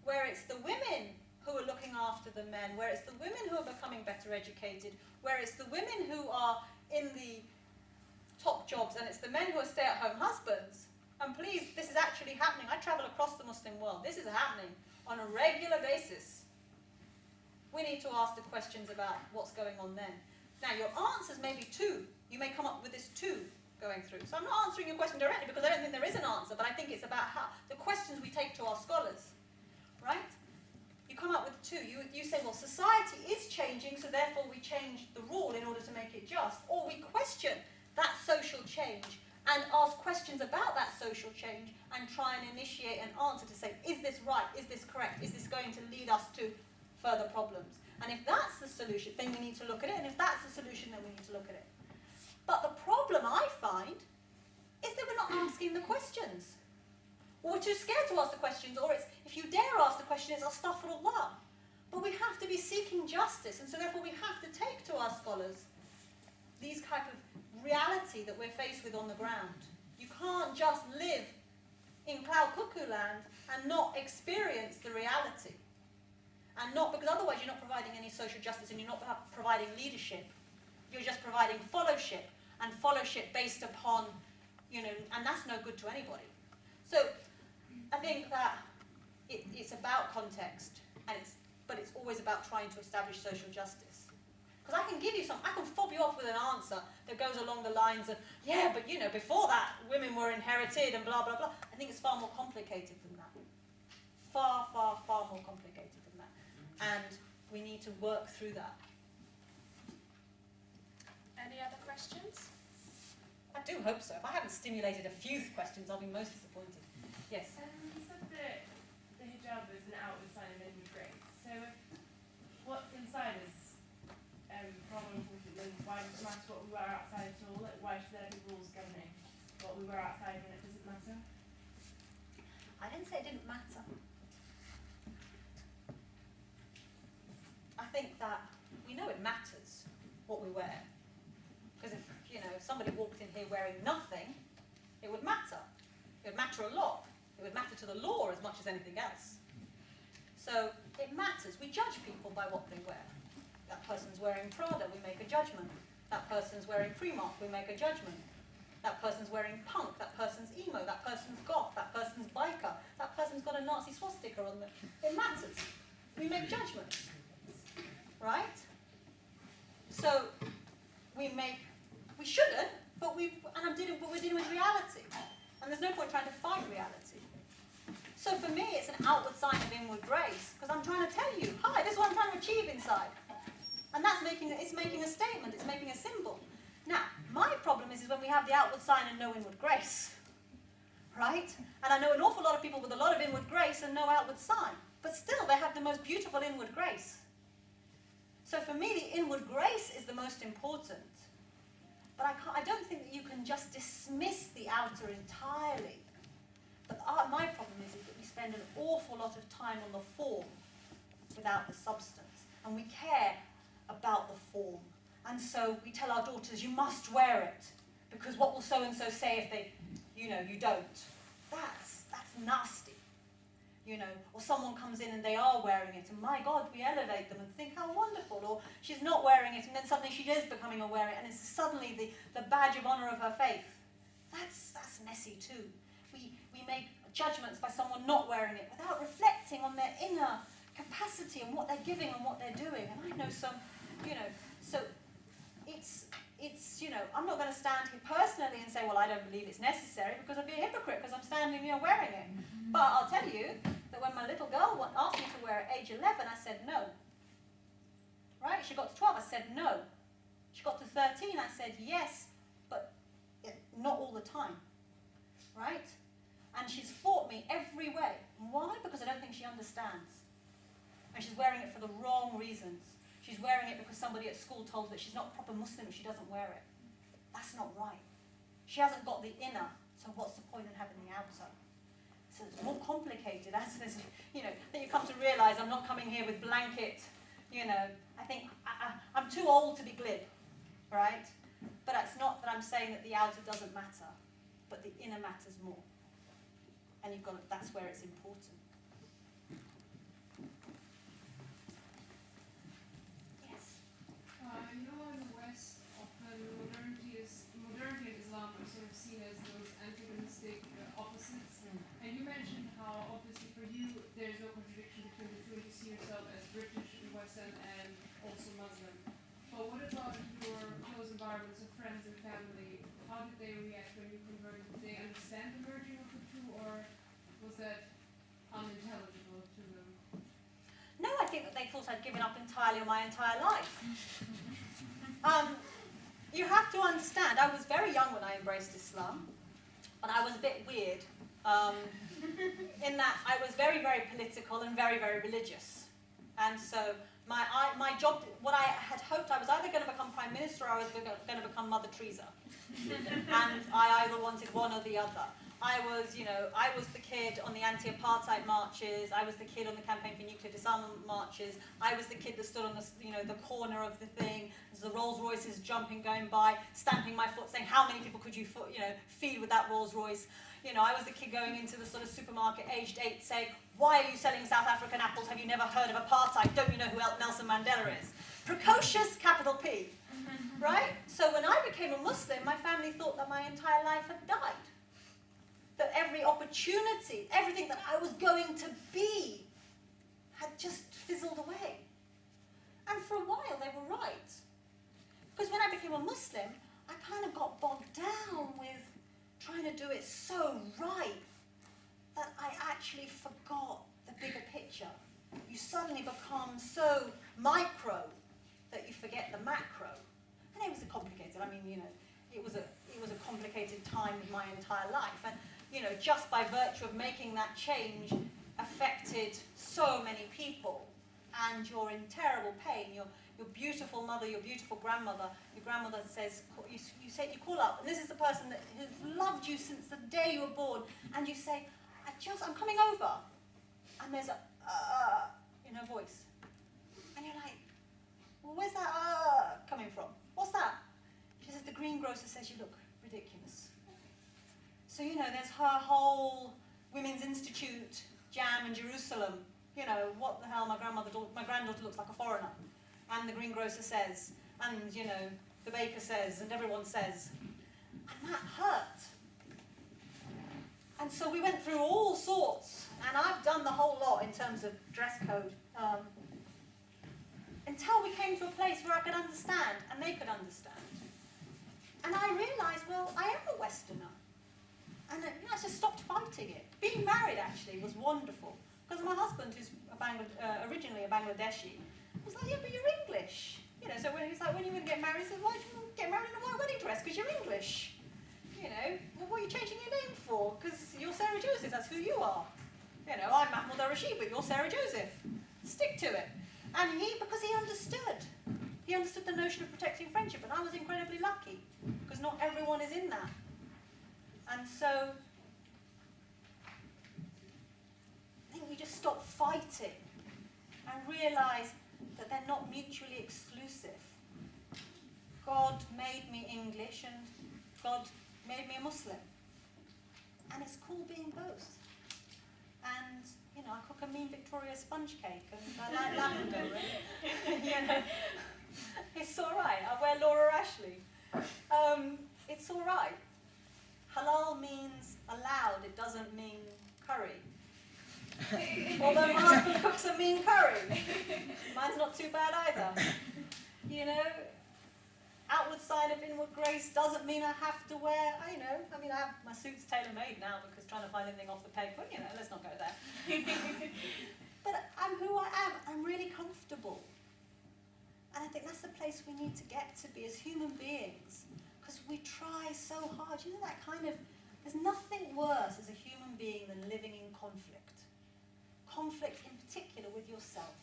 where it's the women who are looking after the men, where it's the women who are becoming better educated, where it's the women who are in the top jobs, and it's the men who are stay-at-home husbands. And please, this is actually happening. I travel across the Muslim world. This is happening on a regular basis. We need to ask the questions about what's going on then. Now, your answers may be 2. You may come up with this 2 going through. So I'm not answering your question directly because I don't think there is an answer, but I think it's about how the questions we take to our scholars, right? You come up with 2. You say, well, society is changing, so therefore we change the rule in order to make it just. Or we question that social change and ask questions about that social change and try and initiate an answer to say, is this right? Is this correct? Is this going to lead us to further problems? And if that's the solution, then we need to look at it. And if that's the solution, then we need to look at it. But the problem I find is that we're not asking the questions. Or we're too scared to ask the questions, or it's, if you dare ask the question, it's astaghfirullah. But we have to be seeking justice, and so therefore we have to take to our scholars these type of reality that we're faced with on the ground. You can't just live in cloud cuckoo land and not experience the reality. And not, because otherwise you're not providing any social justice and you're not providing leadership. You're just providing followship, and followship based upon, and that's no good to anybody. So I think that it's about context, but it's always about trying to establish social justice. Because I can fob you off with an answer that goes along the lines of, yeah, but before that, women were inherited and blah, blah, blah. I think it's far more complicated than that. Far, far, far more complicated than that. And we need to work through that. Any other questions? I do hope so. If I haven't stimulated a few questions, I'll be most disappointed. Yes? You said that the hijab is an outward sign of inward grace. So what's inside is problem with it, then why does it matter what we wear outside at all? Like, why should there be rules governing what we wear outside when it doesn't matter? I didn't say it didn't matter. I think that we know it matters what we wear. Because if somebody walked in here wearing nothing, it would matter. It would matter a lot. It would matter to the law as much as anything else. So it matters. We judge people by what they wear. That person's wearing Prada, we make a judgment. That person's wearing Primark, we make a judgment. That person's wearing punk, that person's emo, that person's goth, that person's biker, that person's got a Nazi swastika on them. It matters. We make judgments, right? So we shouldn't, but we're dealing with reality. And there's no point trying to fight reality. So for me, it's an outward sign of inward grace, because I'm trying to tell you, hi, this is what I'm trying to achieve inside. And it's making a statement, it's making a symbol. Now, my problem is when we have the outward sign and no inward grace. Right? And I know an awful lot of people with a lot of inward grace and no outward sign. But still, they have the most beautiful inward grace. So for me, the inward grace is the most important. But I don't think that you can just dismiss the outer entirely. But my problem is that we spend an awful lot of time on the form without the substance. And we care about the form. And so we tell our daughters, you must wear it. Because what will so-and-so say if they, you don't? That's nasty. Or someone comes in and they are wearing it, and my God, we elevate them and think how wonderful. Or she's not wearing it, and then suddenly she is becoming aware of it, and it's suddenly the badge of honor of her faith. That's messy too. We make judgments by someone not wearing it without reflecting on their inner capacity and what they're giving and what they're doing. And I know some, so it's I'm not going to stand here personally and say, well, I don't believe it's necessary, because I'd be a hypocrite because I'm standing here wearing it. But I'll tell you that when my little girl asked me to wear it at age 11, I said no. Right? She got to 12, I said no. She got to 13, I said yes, but not all the time. Right? And she's fought me every way. Why? Because I don't think she understands. And she's wearing it for the wrong reasons. She's wearing it because somebody at school told her that she's not a proper Muslim if she doesn't wear it. That's not right. She hasn't got the inner, so what's the point in having the outer? So it's more complicated as that you come to realise I'm not coming here with blanket, I think I'm too old to be glib, right? But it's not that I'm saying that the outer doesn't matter, but the inner matters more. And that's where it's important. In the West, often modernity and Islam are sort of seen as those antagonistic opposites. And you mentioned how, obviously, for you, there's no contradiction between the two. You see yourself as British and Western and also Muslim. But what about your close environments of friends and family? How did they react when you converted? Did they understand the merging of the two, or was that unintelligible to them? No, I think that they thought I'd given up entirely on my entire life. You have to understand, I was very young when I embraced Islam, but I was a bit weird in that I was very, very political and very, very religious. And so my job, what I had hoped, I was either going to become Prime Minister or I was going to become Mother Teresa. And I either wanted one or the other. I was the kid on the anti-apartheid marches. I was the kid on the campaign for nuclear disarmament marches. I was the kid that stood on the corner of the thing, as the Rolls Royces jumping, going by, stamping my foot, saying, how many people could you feed with that Rolls Royce? I was the kid going into the sort of supermarket, aged 8, saying, why are you selling South African apples? Have you never heard of apartheid? Don't you know who Nelson Mandela is? Precocious, capital P, right? So when I became a Muslim, my family thought that my entire life had died. That every opportunity, everything that I was going to be, had just fizzled away. And for a while, they were right. Because when I became a Muslim, I kind of got bogged down with trying to do it so right that I actually forgot the bigger picture. You suddenly become so micro that you forget the macro. And it was complicated. It was a complicated time in my entire life. And just by virtue of making that change affected so many people, and you're in terrible pain. Your beautiful mother, your beautiful grandmother, your grandmother says, you call up, and this is the person that has loved you since the day you were born, and you say, I'm coming over, and there's in her voice, and you're like, well, where's that coming from? What's that? She says, the greengrocer says you look ridiculous. So, there's her whole Women's Institute jam in Jerusalem. What the hell, my granddaughter looks like a foreigner. And the greengrocer says, and, the baker says, and everyone says. And that hurt. And so we went through all sorts, and I've done the whole lot in terms of dress code, until we came to a place where I could understand, and they could understand. And I realised, well, I am a Westerner. And I just stopped fighting it. Being married, actually, was wonderful. Because my husband, who's originally a Bangladeshi, was like, yeah, but you're English. You know, so when he's like, when are you going to get married? He said, why do you get married in a white wedding dress? Because you're English. You know, well, what are you changing your name for? Because you're Sarah Joseph, that's who you are. You know, I'm Mahmoud al-Rashid, but you're Sarah Joseph. Stick to it. And because he understood. He understood the notion of protecting friendship, and I was incredibly lucky, because not everyone is in that. And so, I think we just stop fighting and realise that they're not mutually exclusive. God made me English and God made me a Muslim. And it's cool being both. And, you know, I cook a mean Victoria sponge cake and I like lavender and, you know, it's all right. I wear Laura Ashley. It's all right. Halal means allowed, it doesn't mean curry. Although my husband cooks a mean curry. Mine's not too bad either. You know, outward sign of inward grace doesn't mean I have to wear, I have my suits tailor-made now because trying to find anything off the peg, but you know, let's not go there. But I'm who I am. I'm really comfortable. And I think that's the place we need to get to be as human beings. Because we try so hard. You know that kind of, there's nothing worse as a human being than living in conflict. Conflict in particular with yourself.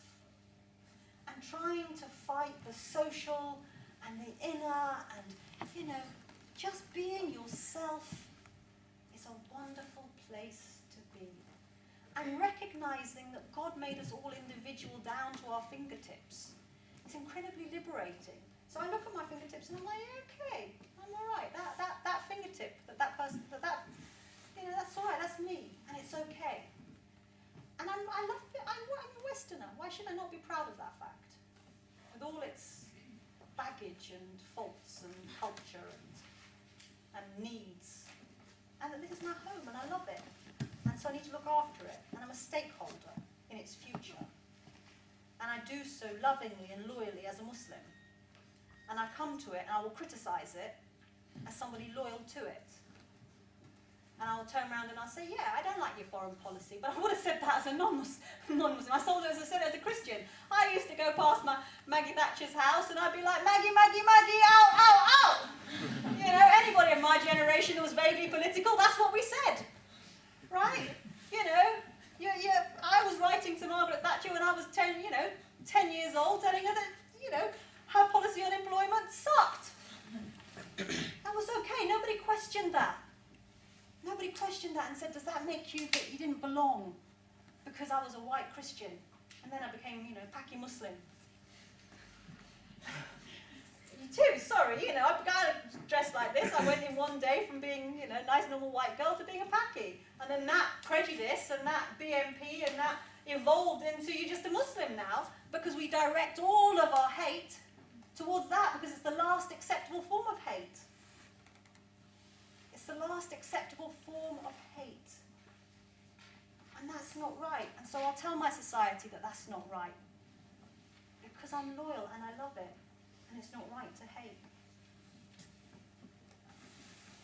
And trying to fight the social and the inner and, you know, just being yourself is a wonderful place to be. And recognizing that God made us all individual down to our fingertips. It's incredibly liberating. So I look at my fingertips and I'm like, yeah, okay, I'm all right. That fingertip, that person, you know, that's all right, that's me, and it's okay. And I'm a Westerner. Why should I not be proud of that fact? With all its baggage and faults and culture and needs. And that this is my home and I love it. And so I need to look after it. And I'm a stakeholder in its future. And I do so lovingly and loyally as a Muslim. And I come to it and I will criticize it as somebody loyal to it. And I'll turn around and I'll say, yeah, I don't like your foreign policy, but I would have said that as a non-Muslim. I said it as a Christian. I used to go past my Maggie Thatcher's house and I'd be like, Maggie, Maggie, Maggie, ow, ow, ow. You know, anybody of my generation who was vaguely political, that's what we said. Right? You know, I was writing to Margaret Thatcher when I was 10 years old, telling her that, you know, her policy on employment sucked. That was okay. Nobody questioned that. Nobody questioned that and said, does that make you that you didn't belong because I was a white Christian? And then I became, you know, Paki Muslim. You too, sorry, you know, I began to dress like this. I went in one day from being, you know, a nice normal white girl to being a Paki. And then that prejudice and that BMP and that evolved into you're just a Muslim now because we direct all of our hate towards that because it's the last acceptable form of hate. It's the last acceptable form of hate. And that's not right. And so I'll tell my society that that's not right. Because I'm loyal and I love it. And it's not right to hate.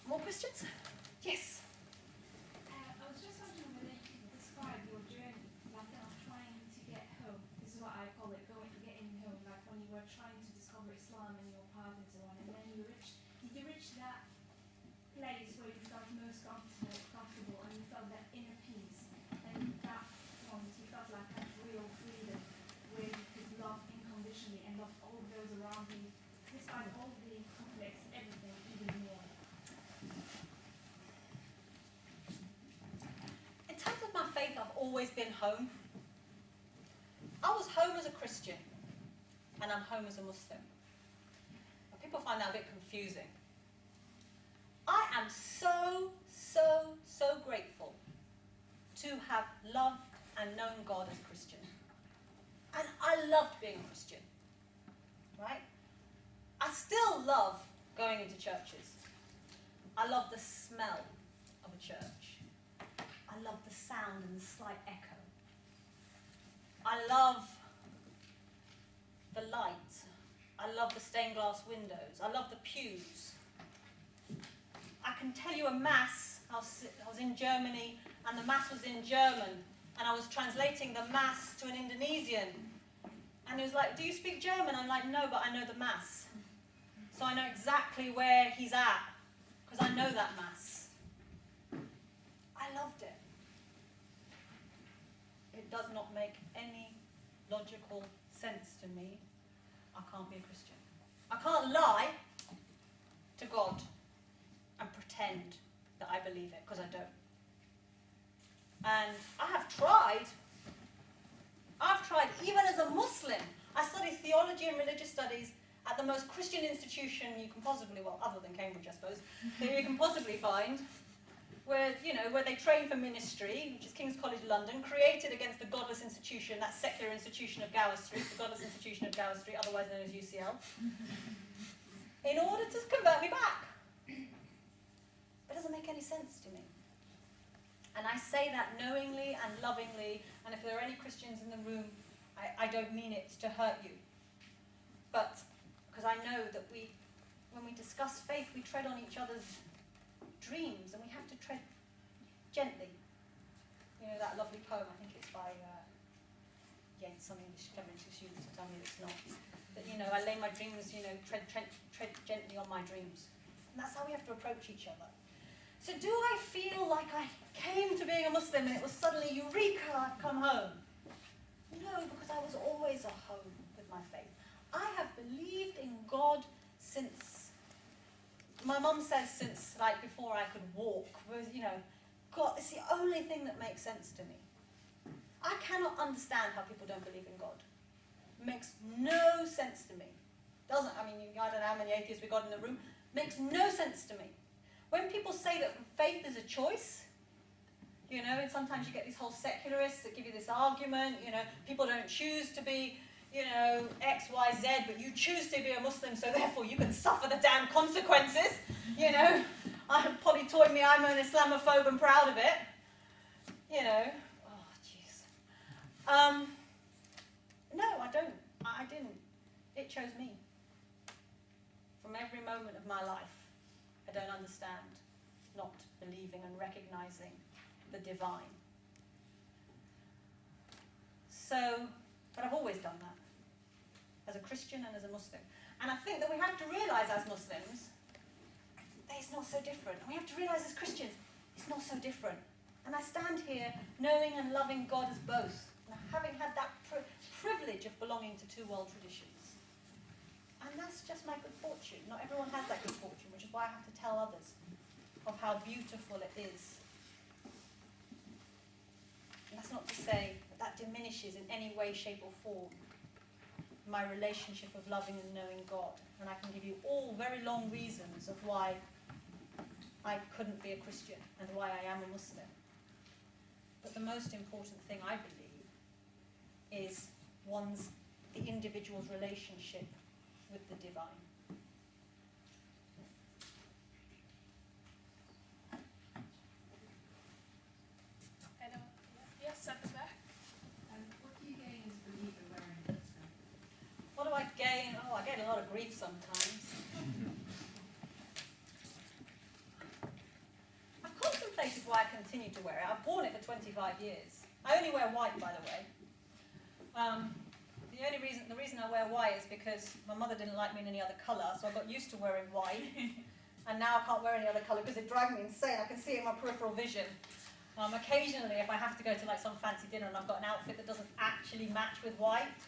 More questions? Yes. I was just wondering whether you could describe your journey, like trying to get home. This is what I call it, getting home. Like when you were trying to discover Islam and your path and so on, and then did you reach that place where you felt most comfortable and you felt that inner peace, and that point you felt like a real freedom where you could love unconditionally and love all those around you, despite all the conflicts, everything, even more. In terms of my faith, I've always been home. I was home as a Christian, and I'm home as a Muslim. But people find that a bit confusing. I am so grateful to have loved and known God as a Christian. And I loved being a Christian, right? I still love going into churches. I love the smell of a church. I love the sound and the slight echo. I love the light. I love the stained glass windows. I love the pews. can tell you a mass. I was in Germany, and the mass was in German, and I was translating the mass to an Indonesian. And he was like, "Do you speak German?" I'm like, "No, but I know the mass. So I know exactly where he's at, because I know that mass." I loved it. It does not make any logical sense to me. I can't be a Christian. I can't lie to God and pretend that I believe it, because I don't. And I have tried. I've tried, even as a Muslim. I studied theology and religious studies at the most Christian institution you can possibly, well, other than Cambridge, I suppose, that you can possibly find, where, you know, where they train for ministry, which is King's College London, created against the godless institution, that secular institution of Gower Street, the godless institution of Gower Street, otherwise known as UCL, in order to convert me back. It doesn't make any sense to me. And I say that knowingly and lovingly, and if there are any Christians in the room, I don't mean it to hurt you. But because I know that when we discuss faith, we tread on each other's dreams, and we have to tread gently. You know that lovely poem, I think it's by some English students to tell me it's not. That, you know, I lay my dreams, you know, tread gently on my dreams. And that's how we have to approach each other. So do I feel like I came to being a Muslim and it was suddenly, eureka, I've come home? No, because I was always at home with my faith. I have believed in God since, my mum says since like before I could walk, you know, God, it's the only thing that makes sense to me. I cannot understand how people don't believe in God. It makes no sense to me. Doesn't, I mean, I don't know how many atheists we got in the room. Makes no sense to me. When people say that faith is a choice, you know, and sometimes you get these whole secularists that give you this argument, you know, people don't choose to be, you know, X, Y, Z, but you choose to be a Muslim, so therefore you can suffer the damn consequences, you know. Polly told me I'm an Islamophobe and proud of it, you know. Oh, jeez. No, I don't. I didn't. It chose me. From every moment of my life, I don't understand not believing and recognizing the divine. So, but I've always done that, as a Christian and as a Muslim. And I think that we have to realize as Muslims that it's not so different. And we have to realize as Christians, it's not so different. And I stand here knowing and loving God as both, and having had that privilege of belonging to two world traditions. And that's just my good fortune. Not everyone has that good fortune, which is why I have to tell others of how beautiful it is. And that's not to say that diminishes in any way, shape or form my relationship of loving and knowing God. And I can give you all very long reasons of why I couldn't be a Christian and why I am a Muslim. But the most important thing I believe is the individual's relationship with the divine. Hello. Yes, at the back. And what do you gain as a believer wearing this then? What do I gain? Oh, I get a lot of grief sometimes. I've contemplated why I continue to wear it. I've worn it for 25 years. I only wear white, by the way. The reason I wear white is because my mother didn't like me in any other colour, so I got used to wearing white. And now I can't wear any other colour because it drives me insane. I can see it in my peripheral vision. Occasionally, if I have to go to like some fancy dinner and I've got an outfit that doesn't actually match with white,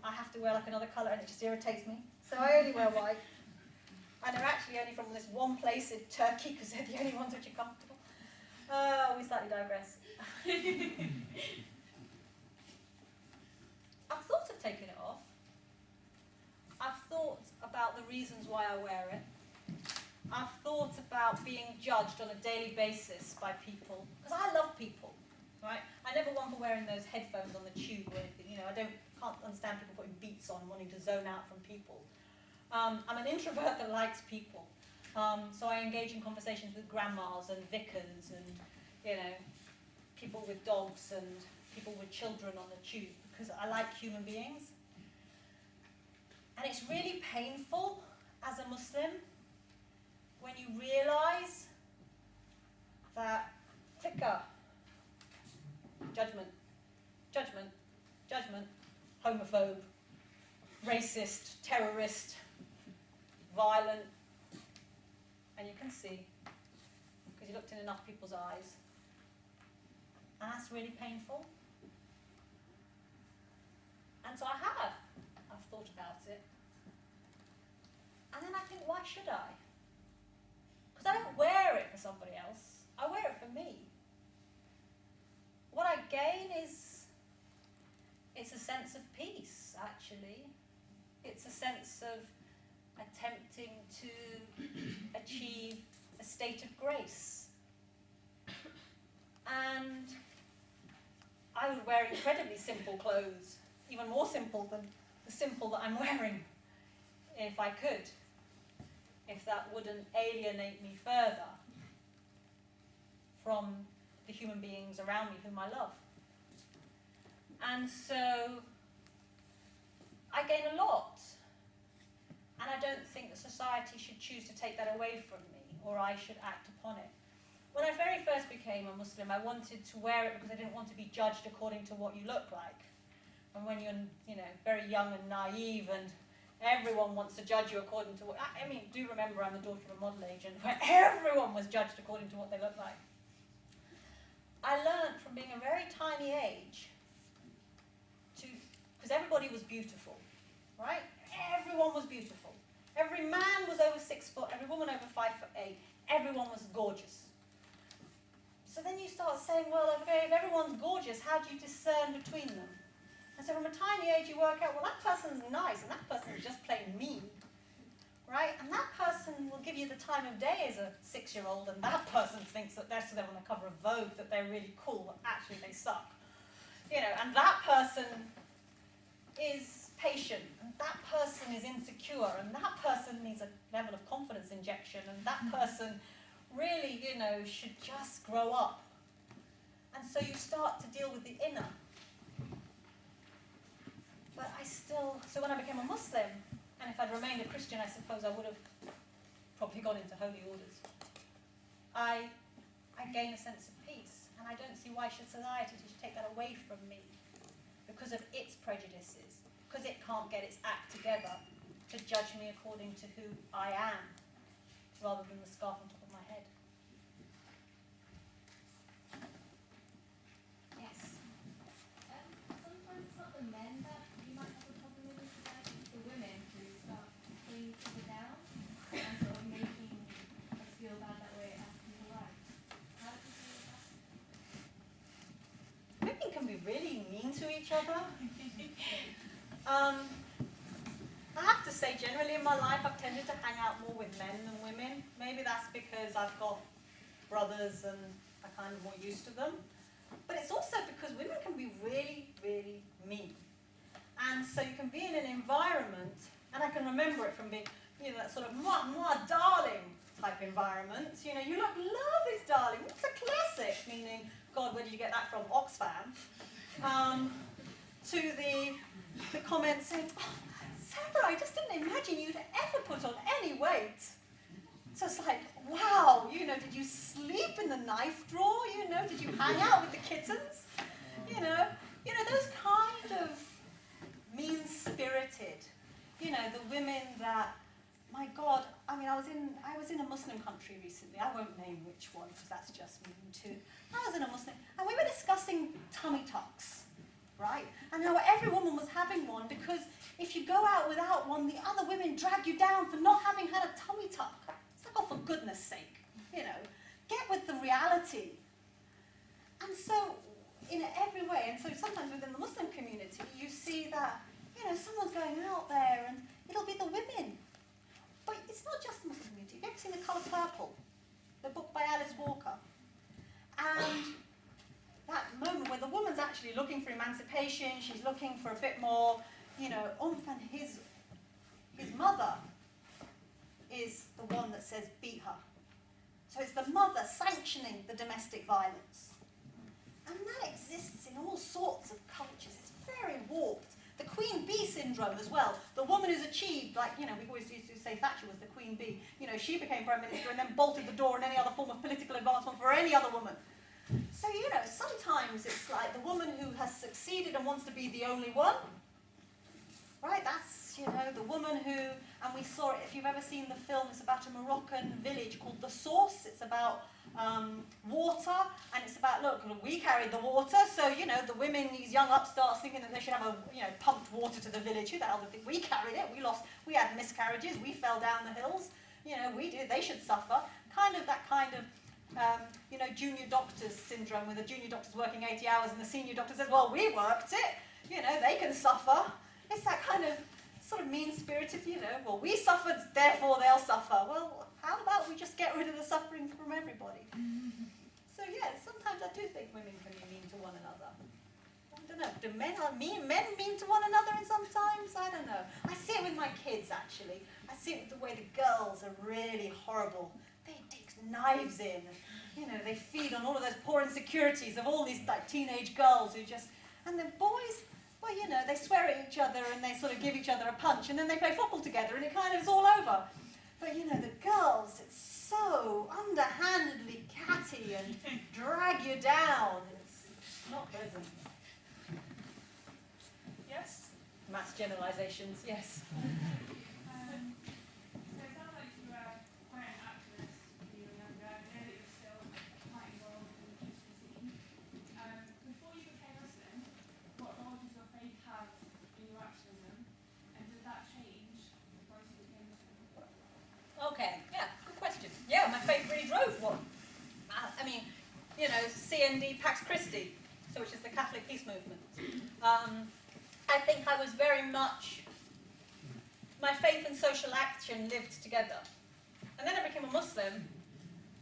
I have to wear like another colour and it just irritates me. So I only wear white. And they're actually only from this one place in Turkey because they're the only ones which are comfortable. We slightly digress. I've thought of taking it off. I've thought about the reasons why I wear it. I've thought about being judged on a daily basis by people, because I love people, right? I never want for wearing those headphones on the tube or anything. You know, can't understand people putting beats on, wanting to zone out from people. I'm an introvert that likes people, so I engage in conversations with grandmas and vicars and, you know, people with dogs and people with children on the tube, because I like human beings. And it's really painful as a Muslim when you realise that fiqh, judgment, judgment, judgment, homophobe, racist, terrorist, violent, and you can see, because you looked in enough people's eyes, and that's really painful. And so I've thought about it. And then I think, why should I? Because I don't wear it for somebody else. I wear it for me. What I gain is, it's a sense of peace, actually. It's a sense of attempting to achieve a state of grace. And I would wear incredibly simple clothes, even more simple than the simple that I'm wearing, if I could, if that wouldn't alienate me further from the human beings around me whom I love. And so I gain a lot, and I don't think that society should choose to take that away from me, or I should act upon it. When I very first became a Muslim, I wanted to wear it because I didn't want to be judged according to what you look like. And when you're, very young and naive, and everyone wants to judge you according to what... I mean, do remember I'm the daughter of a model agent, where everyone was judged according to what they look like. I learned from being a very tiny age because everybody was beautiful, right? Everyone was beautiful. Every man was over 6 foot, every woman over 5'8". Everyone was gorgeous. So then you start saying, well, okay, if everyone's gorgeous, how do you discern between them? And so from a tiny age you work out, well, that person's nice and that person's just plain mean, right? And that person will give you the time of day as a 6-year-old, and that person thinks that they're on the cover of Vogue, that they're really cool, but actually they suck. And that person is patient, and that person is insecure, and that person needs a level of confidence injection, and that person really, should just grow up. And so you start to deal with the inner. But so when I became a Muslim, and if I'd remained a Christian, I suppose I would have probably gone into holy orders. I gain a sense of peace, and I don't see why society should take that away from me because of its prejudices, because it can't get its act together to judge me according to who I am, rather than the scarf on top of my head. Yes? Sometimes it's not the men that you might have a problem with in society, it's the women who start putting people down and sort of making us feel bad that way as people like. How do you feel about that? Women can be really mean to each other. I have to say, generally in my life, I've tended to hang out more with men than women. Maybe that's because I've got brothers and I'm kind of more used to them. But it's also because women can be really, really mean. And so you can be in an environment, and I can remember it from being, that sort of moi, darling type environment. You look lovely, darling. It's a classic, meaning, God, where did you get that from? Oxfam. To the comments saying, oh, Sarah, I just didn't imagine you'd ever put on any weight. So it's like, wow, did you sleep in the knife drawer? Did you hang out with the kittens? Those kind of mean-spirited, the women that, my God, I was in a Muslim country recently. I won't name which one because that's just mean too. I was in a Muslim, and we were discussing tummy tucks. Right? And how every woman was having one because if you go out without one, the other women drag you down for not having had a tummy tuck. It's like, oh, for goodness sake, get with the reality. And so, in every way, and so sometimes within the Muslim community, you see that, someone's going out there and it'll be the women. But it's not just the Muslim community. Have you ever seen The Colour Purple? The book by Alice Walker. And that moment where the woman's actually looking for emancipation, she's looking for a bit more, oomph, and his mother is the one that says, beat her. So it's the mother sanctioning the domestic violence. And that exists in all sorts of cultures. It's very warped. The queen bee syndrome as well. The woman who's achieved, like, we always used to say Thatcher was the queen bee. She became prime minister and then bolted the door on any other form of political advancement for any other woman. So, sometimes it's like the woman who has succeeded and wants to be the only one. Right, that's, the woman who, and we saw it, if you've ever seen the film, it's about a Moroccan village called The Source. It's about water, and it's about, look, we carried the water, so, the women, these young upstarts thinking that they should have pumped water to the village. Who the hell did think? We carried it, we had miscarriages, we fell down the hills, we did, they should suffer. Junior doctors syndrome, where the junior doctor's working 80 hours and the senior doctor says, well, we worked it, they can suffer. It's that kind of sort of mean-spirited, well, we suffered, therefore they'll suffer. Well, how about we just get rid of the suffering from everybody? So, sometimes I do think women can be mean to one another. I don't know, do men mean to one another sometimes? I don't know. I see it with my kids, actually. I see it with the way the girls are really horrible. They dig knives in. They feed on all of those poor insecurities of all these teenage girls who just... And the boys... Well, they swear at each other and they sort of give each other a punch and then they play football together and it kind of is all over. But, the girls, it's so underhandedly catty and drag you down. It's not pleasant. Yes? Mass generalizations, yes. So it sounds like you are quite an activist when you were younger. I know that you're still quite involved in the Christian scene. Before you became Muslim, what role does your faith have in your activism? And did that change once you became Muslim? Okay, yeah, good question. Yeah, my faith really drove one. CND Pax Christi, which is the Catholic Peace Movement. I think I was very much, my faith and social action lived together. And then I became a Muslim,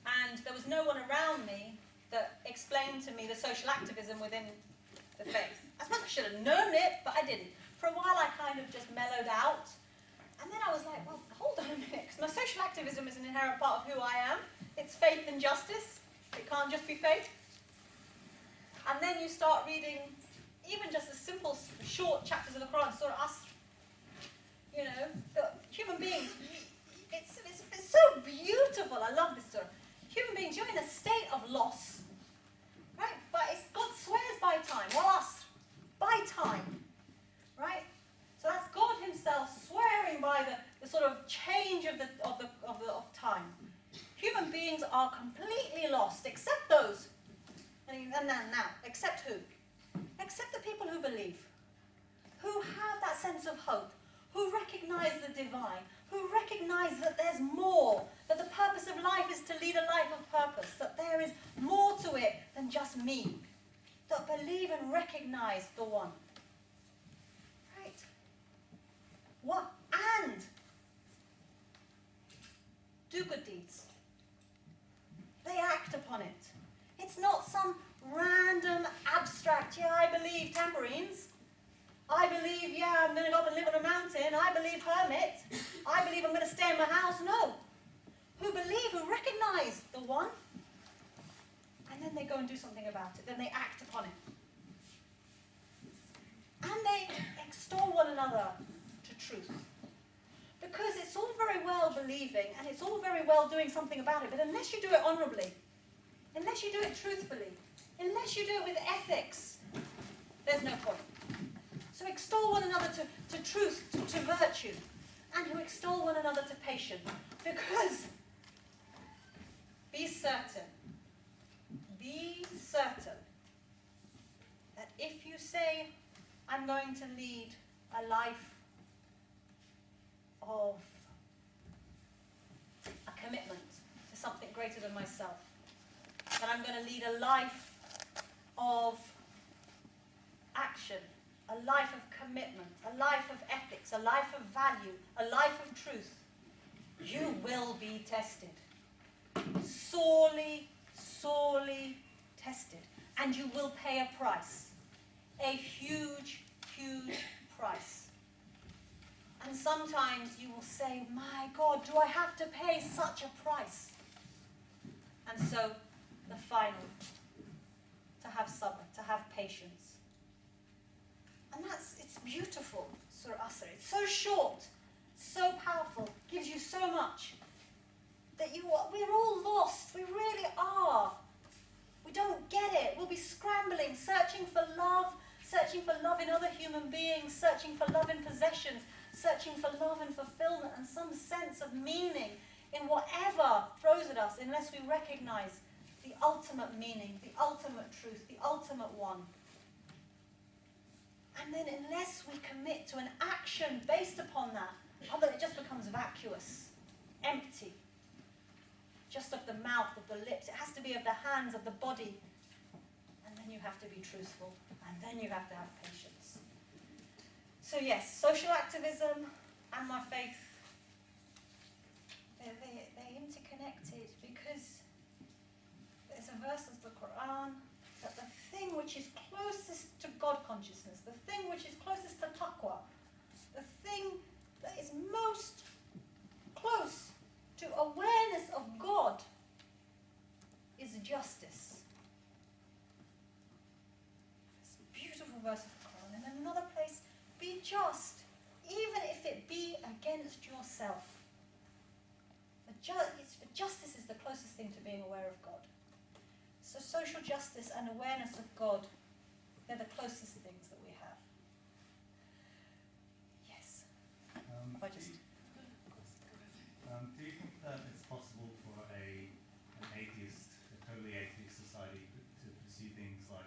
and there was no one around me that explained to me the social activism within the faith. I suppose I should have known it, but I didn't. For a while I kind of just mellowed out, and then I was like, well, hold on a minute, because my social activism is an inherent part of who I am. It's faith and justice. It can't just be faith. And then you start reading even just the simple, short chapters of the Quran, Surah Asr. Human beings, it's so beautiful. I love this surah. Human beings, you're in a state of loss, right? But God swears by time. Wal Asr, by time, right? So that's God Himself swearing by the sort of change of time. Human beings are completely lost, except those. And now, except who? Except the people who believe, who have that sense of hope, who recognize the divine, who recognize that there's more, that the purpose of life is to lead a life of purpose, that there is more to it than just me, that believe and recognize the one. Right? What? And do good deeds. They act upon it. It's not some random, abstract, I believe tambourines. I believe, I'm going to go up and live on a mountain. I believe hermit. I believe I'm going to stay in my house. No. Who believe, who recognize the one. And then they go and do something about it. Then they act upon it. And they extol one another to truth. Because it's all very well believing, and it's all very well doing something about it, but unless you do it honorably, unless you do it truthfully, unless you do it with ethics, there's no point. So extol one another to truth, to virtue, and who extol one another to patience. Because be certain that if you say, I'm going to lead a life of a commitment to something greater than myself, that I'm going to lead a life of action, a life of commitment, a life of ethics, a life of value, a life of truth, you will be tested. Sorely, sorely tested. And you will pay a price. A huge, huge price. And sometimes you will say, my God, do I have to pay such a price? And so, the final, to have sabr, to have patience. And it's beautiful, Surah Asr. It's so short, so powerful, gives you so much that we're all lost. We really are. We don't get it. We'll be scrambling, searching for love in other human beings, searching for love in possessions, searching for love and fulfillment and some sense of meaning in whatever throws at us, unless we recognize the ultimate meaning, the ultimate truth, the ultimate one. And then unless we commit to an action based upon that, it just becomes vacuous, empty. Just of the mouth, of the lips. It has to be of the hands, of the body. And then you have to be truthful. And then you have to have patience. So yes, social activism and my faith, they're interconnected, because there's a verse of the Quran that the thing which is closest to God consciousness, the thing which is closest to taqwa, the thing that is most close to awareness of God is justice. It's a beautiful verse of the Quran. And in another place, be just, even if it be against yourself. For justice is the closest thing to being aware of God. So social justice and awareness of God, they're the closest things that we have. Yes. Do you think that it's possible for an atheist, a totally atheist society, to pursue things like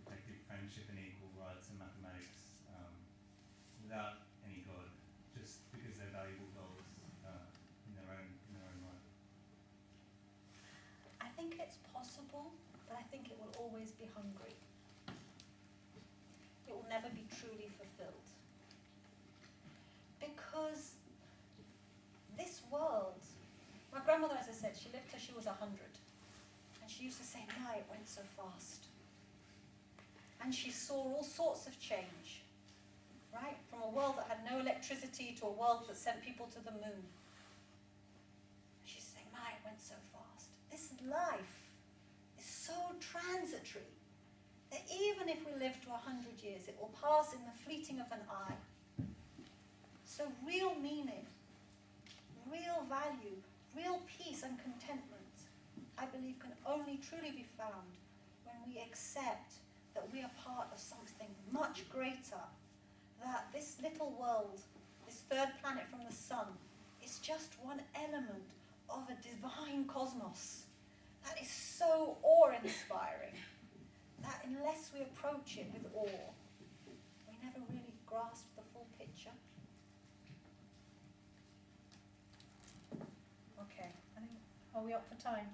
protective friendship and equal rights and mathematics without any God, just because they're valuable goals in their own right? I think it's possible, but I think it will always be hungry. It will never be truly fulfilled. Because this world, my grandmother, as I said, she lived till she was 100. And she used to say, "My, it went so fast." And she saw all sorts of change, right? From a world that had no electricity to a world that sent people to the moon. She's saying, "My, it went so fast." This life is so transitory that even if we live to 100 years, it will pass in the fleeting of an eye. So real meaning, real value, real peace and contentment, I believe, can only truly be found when we accept that we are part of something much greater, that this little world, this third planet from the sun, is just one element of a divine cosmos that is so awe-inspiring that unless we approach it with awe, we never really grasp the full picture. Okay, are we up for time?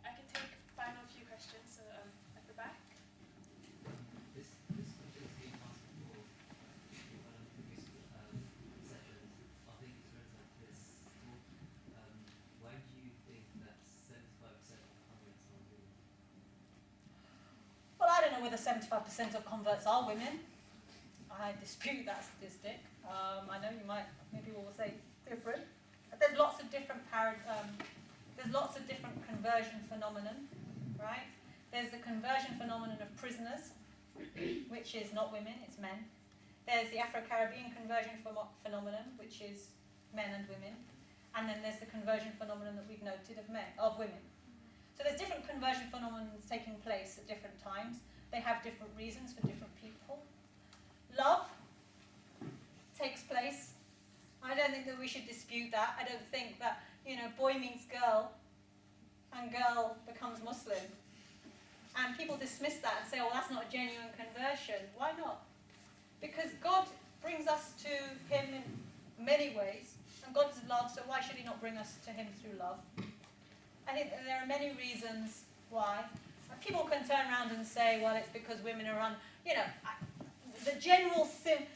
I can take final few questions. So at the back. This question has been asked before in one of the previous sessions. I think it's relative to this talk. Why do you think that 75% of converts are women? Well, I don't know whether 75% of converts are women. I dispute that statistic. I know you might, maybe we'll say different. There's lots of different conversion phenomenon, right? There's the conversion phenomenon of prisoners, which is not women, it's men. There's the Afro-Caribbean conversion phenomenon, which is men and women. And then there's the conversion phenomenon that we've noted of women. So there's different conversion phenomena taking place at different times. They have different reasons for different people. Love takes place. I don't think that we should dispute that. I don't think that, boy meets girl and girl becomes Muslim. And people dismiss that and say, oh, that's not a genuine conversion. Why not? Because God brings us to him in many ways. And God's love, so why should he not bring us to him through love? I think that there are many reasons why. People can turn around and say, well, it's because women are the general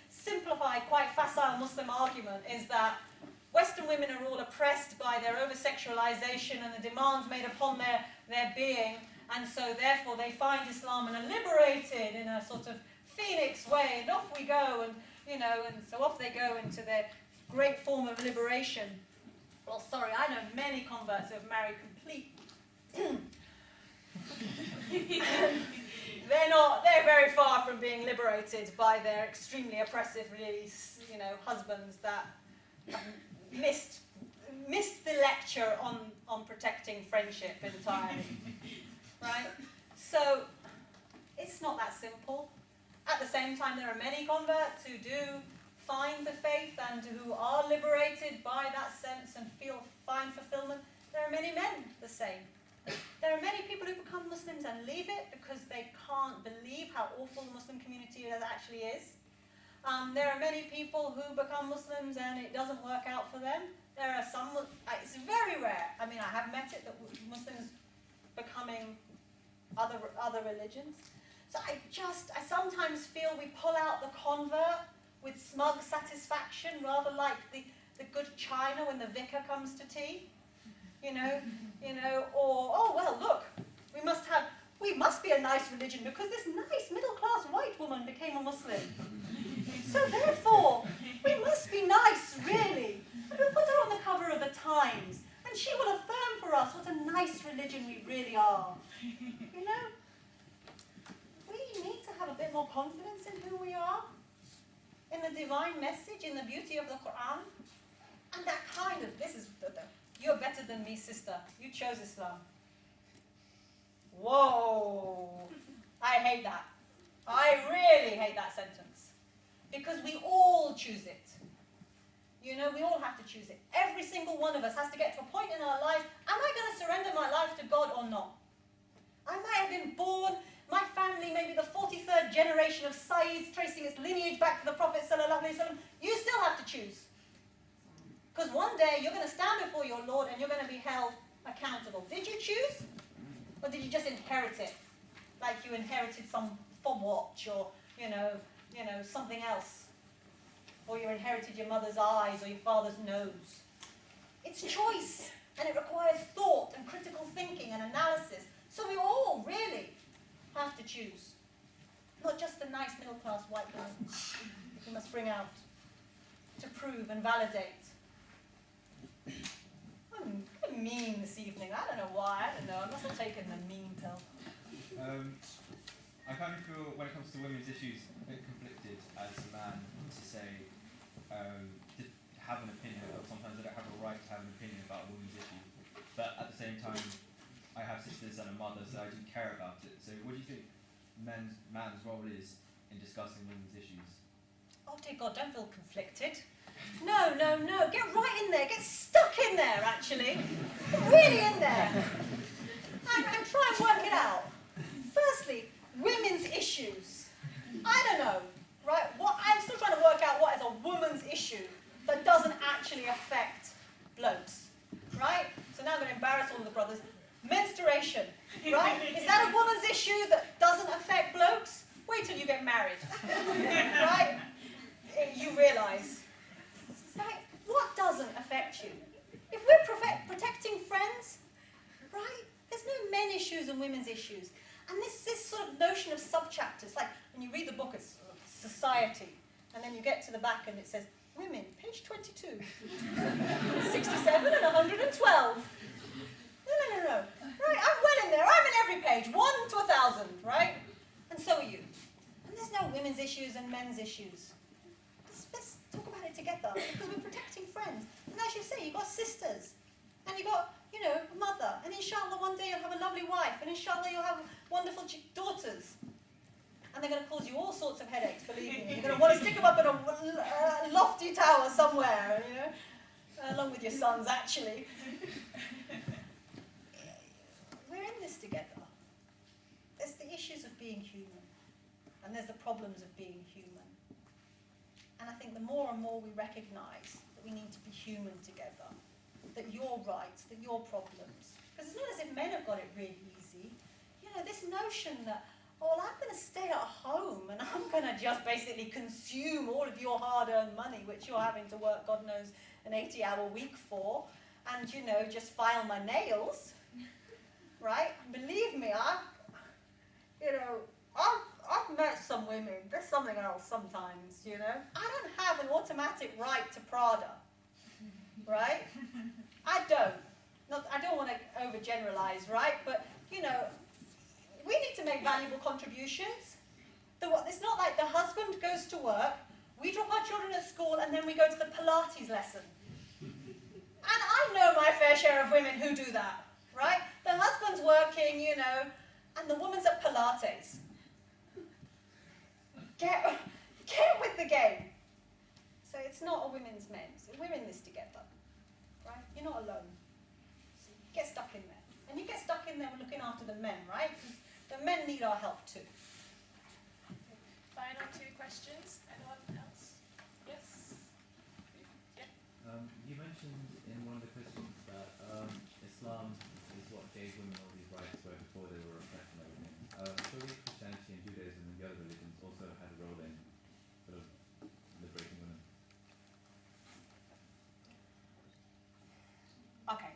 simplified, quite facile Muslim argument is that Western women are all oppressed by their over-sexualization and the demands made upon their being, and so therefore they find Islam and are liberated in a sort of phoenix way, and off we go, and so off they go into their great form of liberation. Well, sorry, I know many converts who have married complete they're very far from being liberated by their extremely oppressive, really, husbands that have missed the lecture on protecting friendship entirely, right? So it's not that simple. At the same time, there are many converts who do find the faith and who are liberated by that sense and find fulfillment. There are many men the same. There are many people who become Muslims and leave it because they can't believe how awful the Muslim community actually is. There are many people who become Muslims and it doesn't work out for them. There are some, it's very rare. I mean, I have met it, that Muslims becoming other religions. So I sometimes feel we pull out the convert with smug satisfaction, rather like the good china when the vicar comes to tea. Or, oh, well, look, we must be a nice religion because this nice middle-class white woman became a Muslim. So therefore, we must be nice, really. And we'll put her on the cover of the Times, and she will affirm for us what a nice religion we really are. We need to have a bit more confidence in who we are, in the divine message, in the beauty of the Quran. And that kind of, you're better than me, sister. You chose Islam. Whoa! I hate that. I really hate that sentence. Because we all choose it. We all have to choose it. Every single one of us has to get to a point in our life, am I going to surrender my life to God or not? I might have been born, my family may be the 43rd generation of Sayyids, tracing its lineage back to the Prophet ﷺ. You still have to choose. Because one day you're going to stand before your Lord and you're going to be held accountable. Did you choose? Or did you just inherit it? Like you inherited some fob watch or, something else. Or you inherited your mother's eyes or your father's nose. It's choice. And it requires thought and critical thinking and analysis. So we all really have to choose. Not just the nice middle-class white woman we must bring out to prove and validate. I'm mean this evening. I don't know why. I don't know. I must have taken the mean pill. I kind of feel, when it comes to women's issues, a bit conflicted as a man to say, to have an opinion, or sometimes I don't have a right to have an opinion about a women's issue. But at the same time, I have sisters and a mother, so I do care about it. So what do you think man's role is in discussing women's issues? Oh dear God, don't feel conflicted. No. Get right in there. Get stuck in there, actually. Get really in there. And try and work it out. Firstly, women's issues. I don't know, right? I'm still trying to work out what is a woman's issue that doesn't actually affect blokes, right? So now I'm going to embarrass all of the brothers. Menstruation, right? Is that a woman's issue that doesn't affect blokes? Wait till you get married, right? You realise. Right? What doesn't affect you? If we're protecting friends, right? There's no men issues and women's issues. And this sort of notion of subchapters, like when you read the book, it's society, and then you get to the back and it says, women, page 22, 67 and 112. No. Right, I'm well in there. I'm in every page, 1 to 1,000, right? And so are you. And there's no women's issues and men's issues. Let's talk about it together, because we're protecting friends. And as you say, you've got sisters, and you've got, a mother, and inshallah one day you'll have a lovely wife, and inshallah you'll have wonderful daughters. And they're going to cause you all sorts of headaches, believe me. You're going to want to stick them up in a lofty tower somewhere, along with your sons, actually. We're in this together. There's the issues of being human, and there's the problems of being human. And I think the more and more we recognise that we need to be human together, that your rights, that your problems, because it's not as if men have got it really easy. This notion that, I'm going to stay at home and I'm going to just basically consume all of your hard-earned money, which you're having to work, God knows, an 80-hour week for, and, just file my nails, right? Believe me, I've met some women, there's something else sometimes, I don't have an automatic right to Prada, right? I don't want to overgeneralize, right? But, we need to make valuable contributions. It's not like the husband goes to work, we drop our children at school, and then we go to the Pilates lesson. And I know my fair share of women who do that, right? The husband's working, you know, and the woman's at Pilates. Get with the game. So it's not a women's men's. We're in this together, right? You're not alone. So you get stuck in there. And you get stuck in there looking after the men, right? Because the men need our help too. Final two questions. Anyone else? Yes? Yeah. You mentioned in one of the questions that Islam is what gave women all these rights where before they were oppressed and everything. Surely Christianity and Judaism and the other religions also had a role in sort of liberating women. Okay.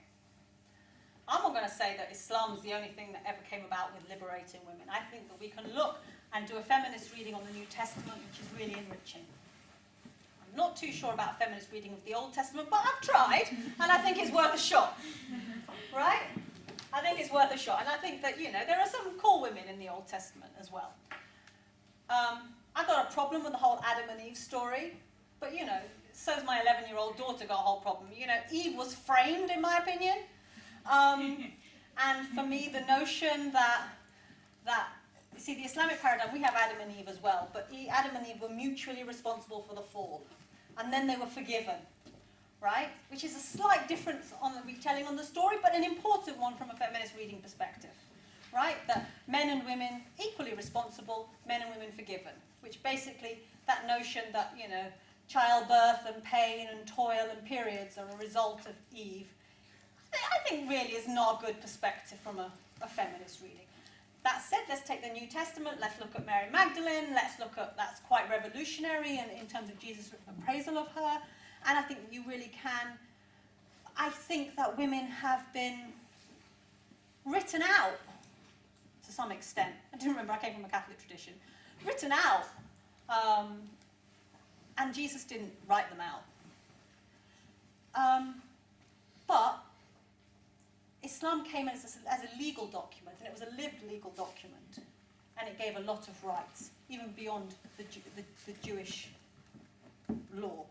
I'm not going to say that Islam's the only thing that ever came about with liberating women. I think that we can look and do a feminist reading on the New Testament, which is really enriching. I'm not too sure about a feminist reading of the Old Testament, but I've tried, and I think it's worth a shot. Right? I think it's worth a shot. And I think that, you know, there are some cool women in the Old Testament as well. I've got a problem with the whole Adam and Eve story, but, you know, so's my 11-year-old daughter got a whole problem. You know, Eve was framed, in my opinion. And for me, the notion that you see, the Islamic paradigm, we have Adam and Eve as well, but Adam and Eve were mutually responsible for the fall. And then they were forgiven, right? Which is a slight difference on the retelling on the story, but an important one from a feminist reading perspective, right? That men and women equally responsible, men and women forgiven. Which basically, that notion that, you know, childbirth and pain and toil and periods are a result of Eve, I think really is not a good perspective from a feminist reading. That said, let's take the New Testament, let's look at Mary Magdalene, let's look at, that's quite revolutionary in terms of Jesus' appraisal of her, and I think you really can, I think that women have been written out to some extent. I do remember I came from a Catholic tradition. Written out, and Jesus didn't write them out. But Islam came as a legal document, and it was a lived legal document, and it gave a lot of rights, even beyond the Jewish law.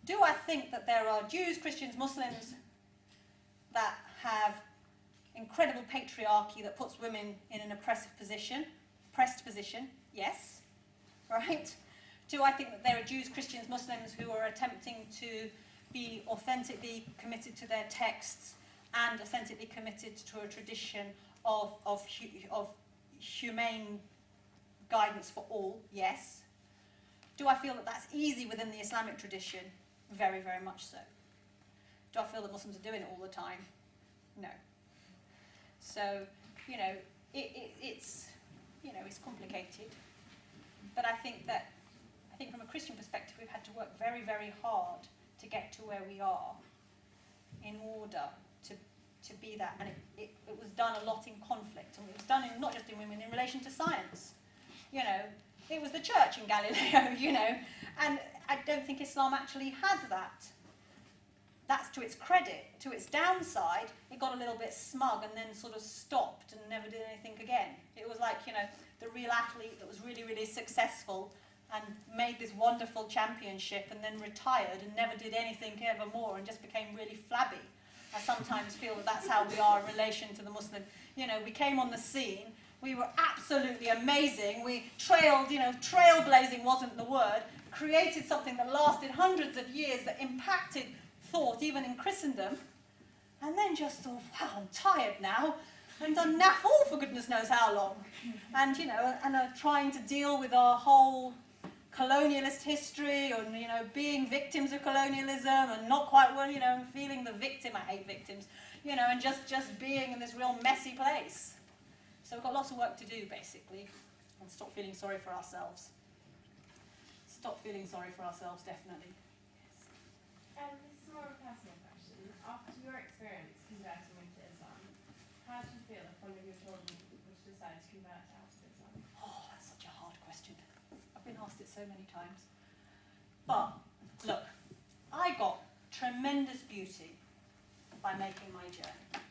Do I think that there are Jews, Christians, Muslims that have incredible patriarchy that puts women in an oppressed position? Yes, right? Do I think that there are Jews, Christians, Muslims who are attempting to be authentically committed to their texts and authentically committed to a tradition of humane guidance for all? Yes. Do I feel that that's easy within the Islamic tradition? Very, very much so. Do I feel that Muslims are doing it all the time? No. So, you know, it's complicated. But I think from a Christian perspective, we've had to work very, very hard to get to where we are in order to be that. And it was done a lot in conflict. And it was done not just in women, in relation to science. You know, it was the church in Galileo, you know. And I don't think Islam actually had that. That's to its credit. To its downside, it got a little bit smug and then sort of stopped and never did anything again. It was like, you know, the real athlete that was really, really successful and made this wonderful championship and then retired and never did anything ever more and just became really flabby. I sometimes feel that that's how we are in relation to the Muslim. You know, we came on the scene, we were absolutely amazing, we trailblazing wasn't the word, created something that lasted hundreds of years, that impacted thought even in Christendom, and then just thought, wow, I'm tired now, and done naff all for goodness knows how long. And, you know, and are trying to deal with our whole colonialist history, or, you know, being victims of colonialism and not quite well, you know, feeling the victim. I hate victims, you know, and just being in this real messy place. So we've got lots of work to do, basically, and stop feeling sorry for ourselves. Stop feeling sorry for ourselves, definitely. This is more of a personal question. After your experience converting into Islam, how do you feel if one of your children would decide to convert out of Islam? Oh, that's such a hard question. I've been asked it so many times. But, look, I got tremendous beauty by making my journey.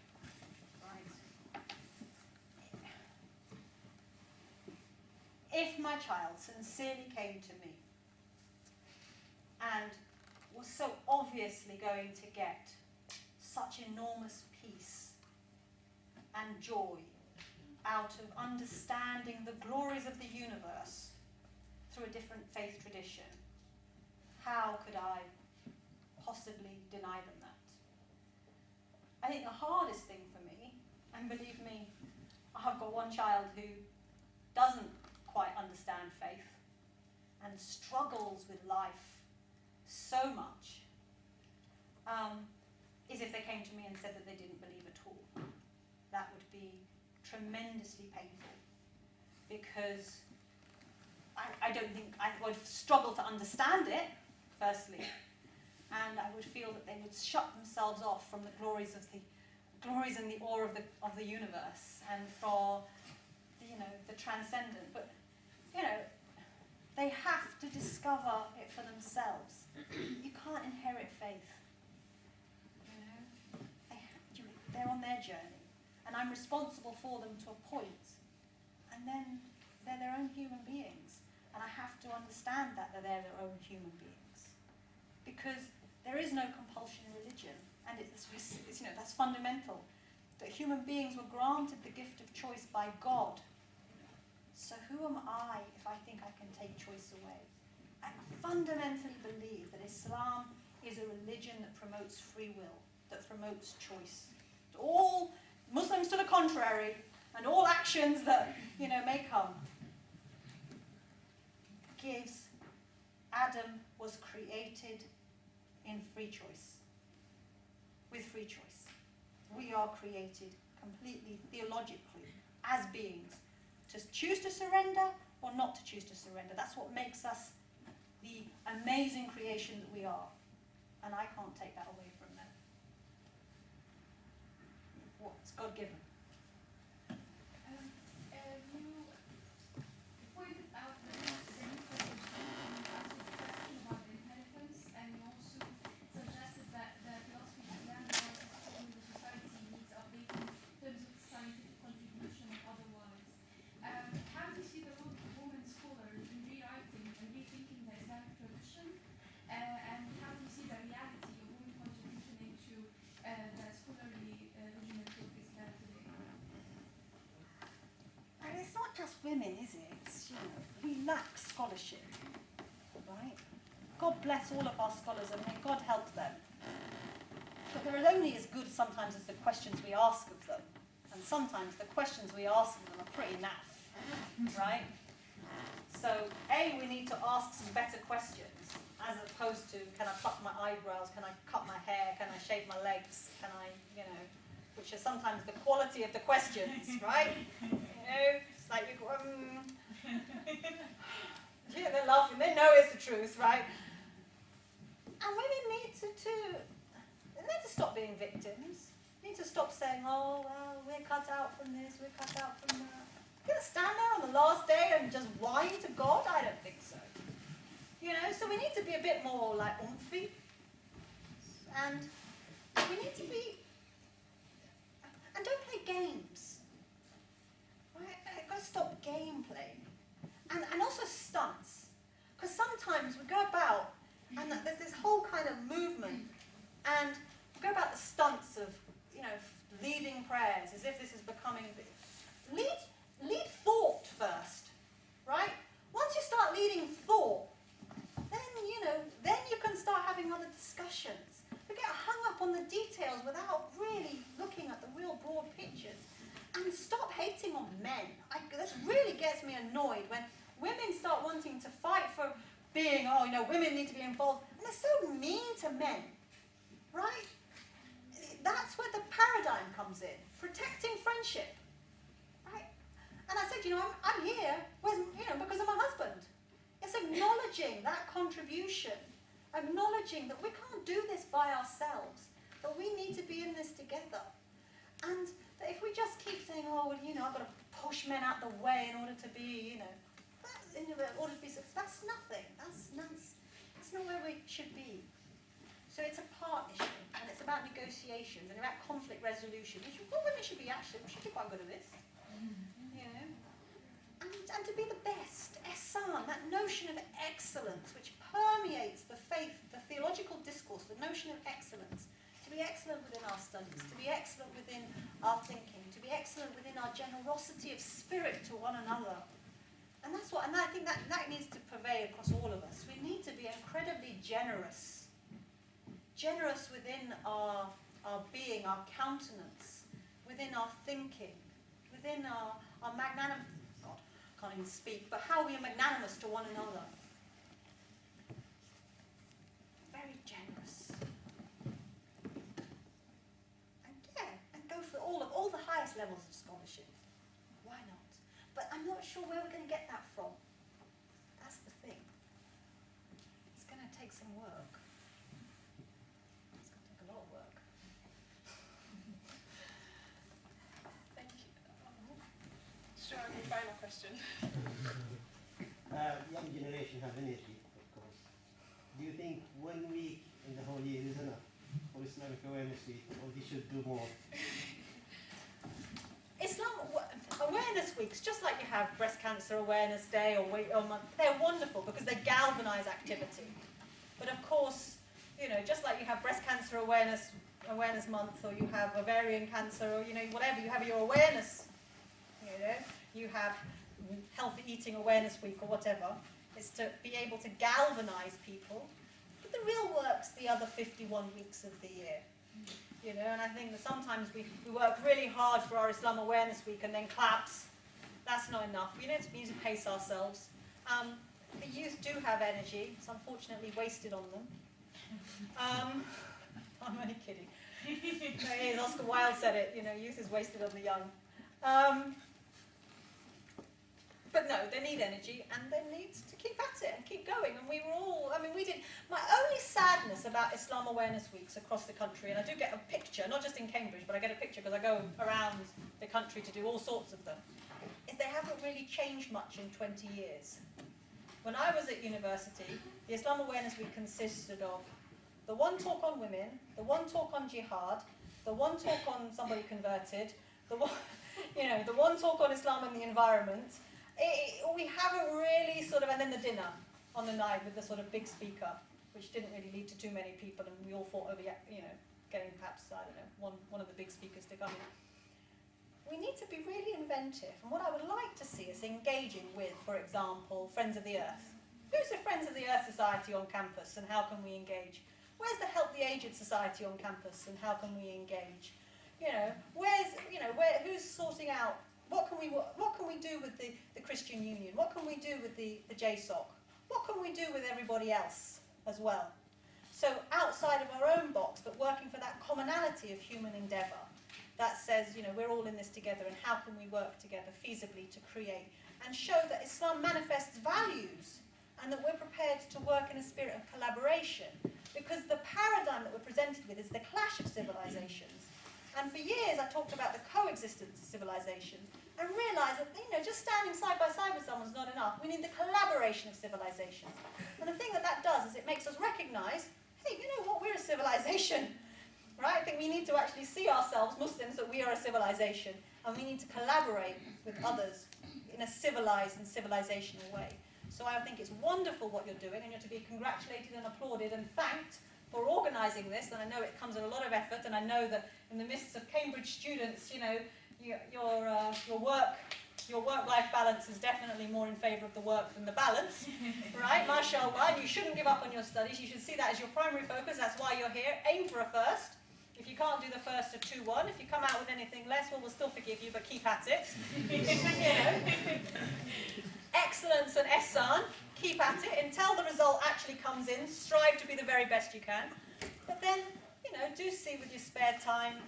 Right? if my child sincerely came to me and was so obviously going to get such enormous peace and joy out of understanding the glories of the universe through a different faith tradition, how could I possibly deny them that? I think the hardest thing for me, and believe me, I've got one child who doesn't quite understand faith and struggles with life so much, is if they came to me and said that they didn't believe at all. That would be tremendously painful, because I don't think I would struggle to understand it, firstly, and I would feel that they would shut themselves off from the glories and the awe of the universe, and for the transcendent. But they have to discover it for themselves. You can't inherit faith. They're on their journey, and I'm responsible for them to a point, and then they're their own human beings, and I have to understand that they're their own human beings, because there is no compulsion in religion, and it's that's fundamental. That human beings were granted the gift of choice by God. So who am I if I think I can take choice away? I fundamentally believe that Islam is a religion that promotes free will, that promotes choice. All Muslims to the contrary, and all actions that may come, gives Adam was created in free choice. With free choice. We are created completely theologically as beings to choose to surrender or not to choose to surrender. That's what makes us the amazing creation that we are. And I can't take that away from them. What's God given? You pointed out the new question about the inheritance, and you also suggested that the philosophy of Islam in the society needs updating in terms of scientific contribution and otherwise. How do you see the role of women scholars in rewriting and rethinking the Islamic tradition? And how do you see the reality of women contribution into the scholarly regiment of Islam today? And it's not just women, is it? It's, we lack scholarship, right? God bless all of our scholars and may God help them. But they're only as good sometimes as the questions we ask of them. And sometimes the questions we ask of them are pretty naff, right? So, we need to ask some better questions, as opposed to, can I pluck my eyebrows, can I cut my hair, can I shave my legs, can I, which are sometimes the quality of the questions, right? It's like you go, yeah, they're laughing, they know it's the truth, right? And women need to stop being victims. They need to stop saying, oh, well, we're cut out from this, we're cut out from that. You're going to stand there on the last day and just whine to God? I don't think so. So we need to be a bit more like oomphy. And we need to be, and don't play games. Right? I've got to stop game playing. And also stunts. Because sometimes we go about, and there's this whole kind of movement, and we go about the stunts of, leading prayers, as if this is becoming, lead thought first, right? Once you start leading thought, then you can start having other discussions. We get hung up on the details without really looking at the real broad pictures. And stop hating on men. This really gets me annoyed when women start wanting to fight for being, women need to be involved. And they're so mean to men, right? That's where the paradigm comes in. Protecting friendship, right? And I said, I'm here because of my husband. It's acknowledging that contribution, acknowledging that we can't do this by ourselves, that we need to be in this together. And that if we just keep saying, I've got to push men out the way in order to be, in order to be successful, that's nothing. That's not where we should be. So it's a partnership, and it's about negotiations, and about conflict resolution. Women should be quite good at this, And and to be the best. Ehsan, that notion of excellence which permeates the faith, the theological discourse, the notion of excellence. To be excellent within our studies, to be excellent within our thinking, to be excellent within our generosity of spirit to one another. And that's what, and I think that needs to pervade across all of us. We need to be incredibly generous. Generous within our being, our countenance, within our thinking, within our magnanimous, God, I can't even speak, but how we are magnanimous to one another. Very generous. And yeah, and go for all the highest levels of scholarship. Why not? But I'm not sure where we're going to get that from. That's the thing. It's going to take some work. It's going to take a lot of work. Thank you. Sure, my final question. Young generation have energy, of course. Do you think 1 week in the whole year is enough for Islamic Awareness Week, or we should do more? Islam Awareness Weeks, just like you have Breast Cancer Awareness Day or Month, they're wonderful because they galvanise activity. But of course, you know, just like you have Breast Cancer Awareness Month, or you have ovarian cancer, or, you know, whatever, you have your awareness, you know, you have Healthy Eating Awareness Week or whatever. It's to be able to galvanise people. But the real work's the other 51 weeks of the year. You know, and I think that sometimes we work really hard for our Islam Awareness Week and then claps. That's not enough. We need to pace ourselves. The youth do have energy. It's unfortunately wasted on them. I'm only kidding. No, it is. Oscar Wilde said it. You know, youth is wasted on the young. But no, they need energy, and they need to keep at it and keep going. And we were all, I mean, we did, my only sadness about Islam Awareness Weeks across the country, and I do get a picture, not just in Cambridge, but I get a picture because I go around the country to do all sorts of them, is they haven't really changed much in 20 years. When I was at university, the Islam Awareness Week consisted of the one talk on women, the one talk on jihad, the one talk on somebody converted, the one, you know, the one talk on Islam and the environment. We haven't really sort of, and then the dinner on the night with the sort of big speaker, which didn't really lead to too many people, and we all fought over, you know, getting perhaps, I don't know, one of the big speakers to come in. We need to be really inventive, and what I would like to see is engaging with, for example, Friends of the Earth. Who's the Friends of the Earth Society on campus, and how can we engage? Where's the Help the Aged Society on campus, and how can we engage? You know, who's sorting out, what can we do with the Christian Union? What can we do with the JSOC? What can we do with everybody else as well? So outside of our own box, but working for that commonality of human endeavour that says, you know, we're all in this together, and how can we work together feasibly to create and show that Islam manifests values, and that we're prepared to work in a spirit of collaboration, because the paradigm that we're presented with is the clash of civilizations. And for years I talked about the coexistence of civilizations, and realised that, you know, just standing side by side with someone's not enough. We need the collaboration of civilizations. And the thing that does is it makes us recognise, hey, you know what, we're a civilization. Right? I think we need to actually see ourselves, Muslims, that we are a civilization, and we need to collaborate with others in a civilized and civilizational way. So I think it's wonderful what you're doing, and you're to be congratulated and applauded and thanked for organising this. And I know it comes with a lot of effort, and I know that in the midst of Cambridge students, you know, your work-life balance is definitely more in favour of the work than the balance, right? MashaAllah, you shouldn't give up on your studies. You should see that as your primary focus. That's why you're here. Aim for a first. If you can't do the first, a 2-1. If you come out with anything less, well, we'll still forgive you, but keep at it. You know? Excellence and ihsan, keep at it until the result actually comes in. Strive to be the very best you can. But then, you know, do see with your spare time.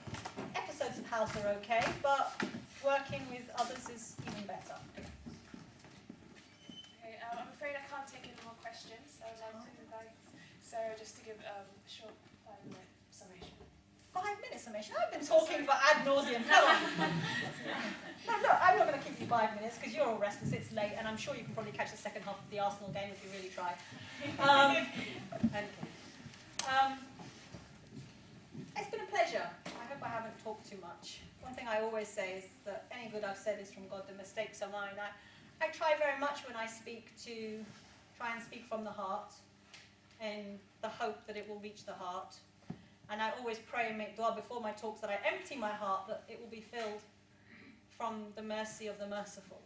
Episodes of House are okay, but working with others is even better. Okay, I'm afraid I can't take any more questions. I would like to invite Sarah just to give a short 5-minute summation. 5 minutes summation? I've been talking for ad nauseum. Come on. No, look, I'm not going to keep you 5 minutes because you're all restless. It's late, and I'm sure you can probably catch the second half of the Arsenal game if you really try. It's been a pleasure. I hope I haven't talked too much. One thing I always say is that any good I've said is from God, the mistakes are mine. I try very much when I speak to try and speak from the heart, in the hope that it will reach the heart. And I always pray and make dua before my talks that I empty my heart, that it will be filled from the mercy of the merciful.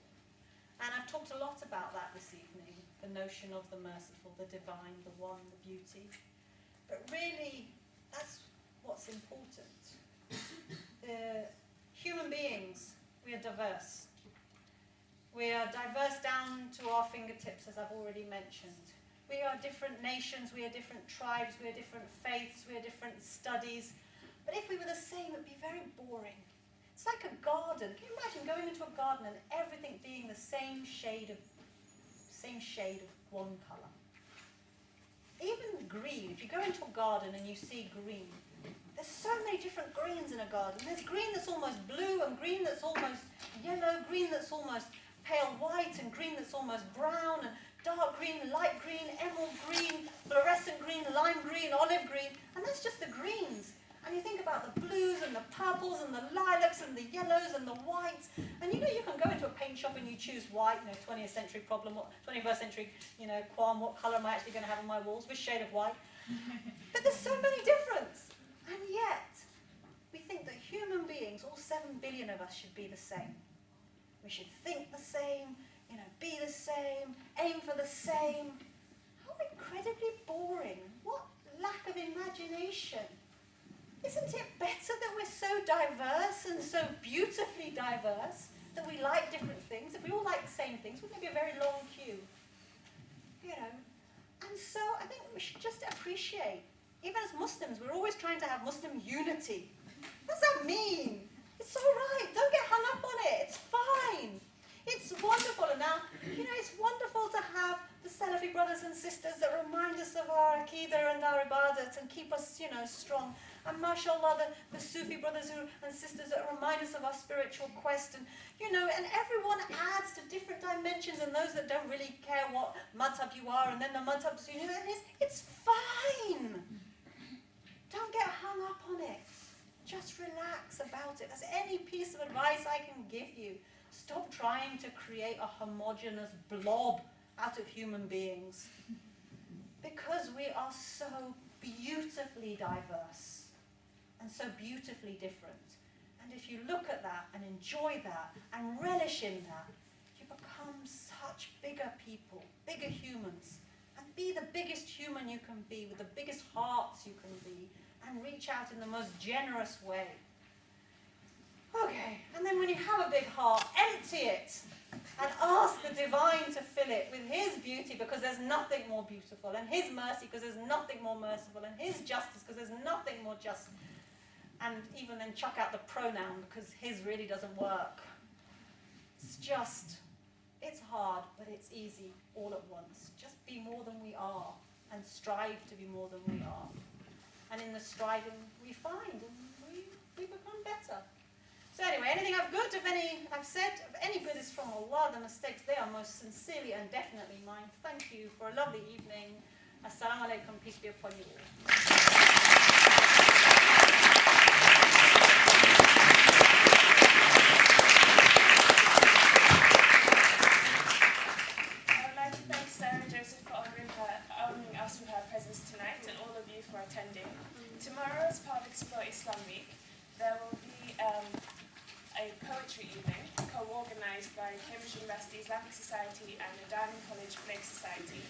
And I've talked a lot about that this evening, the notion of the merciful, the divine, the one, the beauty. But really, that's what's important. The human beings, we are diverse. We are diverse down to our fingertips, as I've already mentioned. We are different nations, we are different tribes, we are different faiths, we are different studies. But if we were the same, it would be very boring. It's like a garden. Can you imagine going into a garden and everything being the same shade of one colour? Even green, if you go into a garden and you see green, there's so many different greens in a garden. There's green that's almost blue, and green that's almost yellow, green that's almost pale white, and green that's almost brown, and dark green, light green, emerald green, fluorescent green, lime green, olive green, and that's just the greens. And you think about the blues and the purples and the lilacs and the yellows and the whites, and you know you can go into a paint shop and you choose white, 20th century problem, 21st century, qualm, what colour am I actually going to have on my walls, which shade of white? But there's so many differences, and yet we think that human beings, all 7 billion of us, should be the same. We should think the same, be the same, aim for the same. How incredibly boring. What lack of imagination. Isn't it better that we're so diverse and so beautifully diverse, that we like different things? If we all like the same things, wouldn't it be a very long queue? And so I think we should just appreciate, even as Muslims, we're always trying to have Muslim unity. What does that mean? It's all right. Don't get hung up on it. It's fine. It's wonderful. And now, it's wonderful to have the Salafi brothers and sisters that remind us of our Aqidah and our Ibadat and keep us, strong. And mashallah, the Sufi brothers and sisters that remind us of our spiritual quest. And, and everyone adds to different dimensions, and those that don't really care what madhab you are, and then the madhab, it's fine. Don't get hung up on it. Just relax about it. That's any piece of advice I can give you. Stop trying to create a homogeneous blob out of human beings. Because we are so beautifully diverse and so beautifully different. And if you look at that and enjoy that and relish in that, you become such bigger people, bigger humans. And be the biggest human you can be, with the biggest hearts you can be, and reach out in the most generous way. Okay, and then when you have a big heart, empty it and ask the divine to fill it with his beauty, because there's nothing more beautiful, and his mercy, because there's nothing more merciful, and his justice, because there's nothing more just. And even then chuck out the pronoun, because his really doesn't work. It's hard, but it's easy all at once. Just be more than we are, and strive to be more than we are. And in the striving, we find, and we become better. So anyway, anything I've said, of any good is from Allah. The mistakes, they are most sincerely and definitely mine. Thank you for a lovely evening. Assalamu alaikum, peace be upon you all. us with her presence tonight, and all of you for attending. Tomorrow, as part of Explore Islam Week, there will be a poetry evening co-organised by Cambridge University Islamic Society and the Diamond College Flake Society.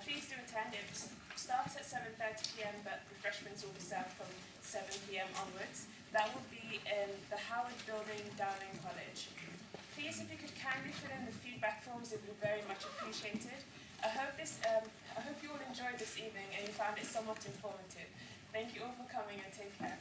Please do attend. It starts at 7:30 p.m, but refreshments will be served from 7 p.m. onwards. That will be in the Howard Building, Downing College. Please, if you could kindly fill in the feedback forms, it would be very much appreciated. I hope you all enjoyed this evening and you found it somewhat informative. Thank you all for coming, and take care.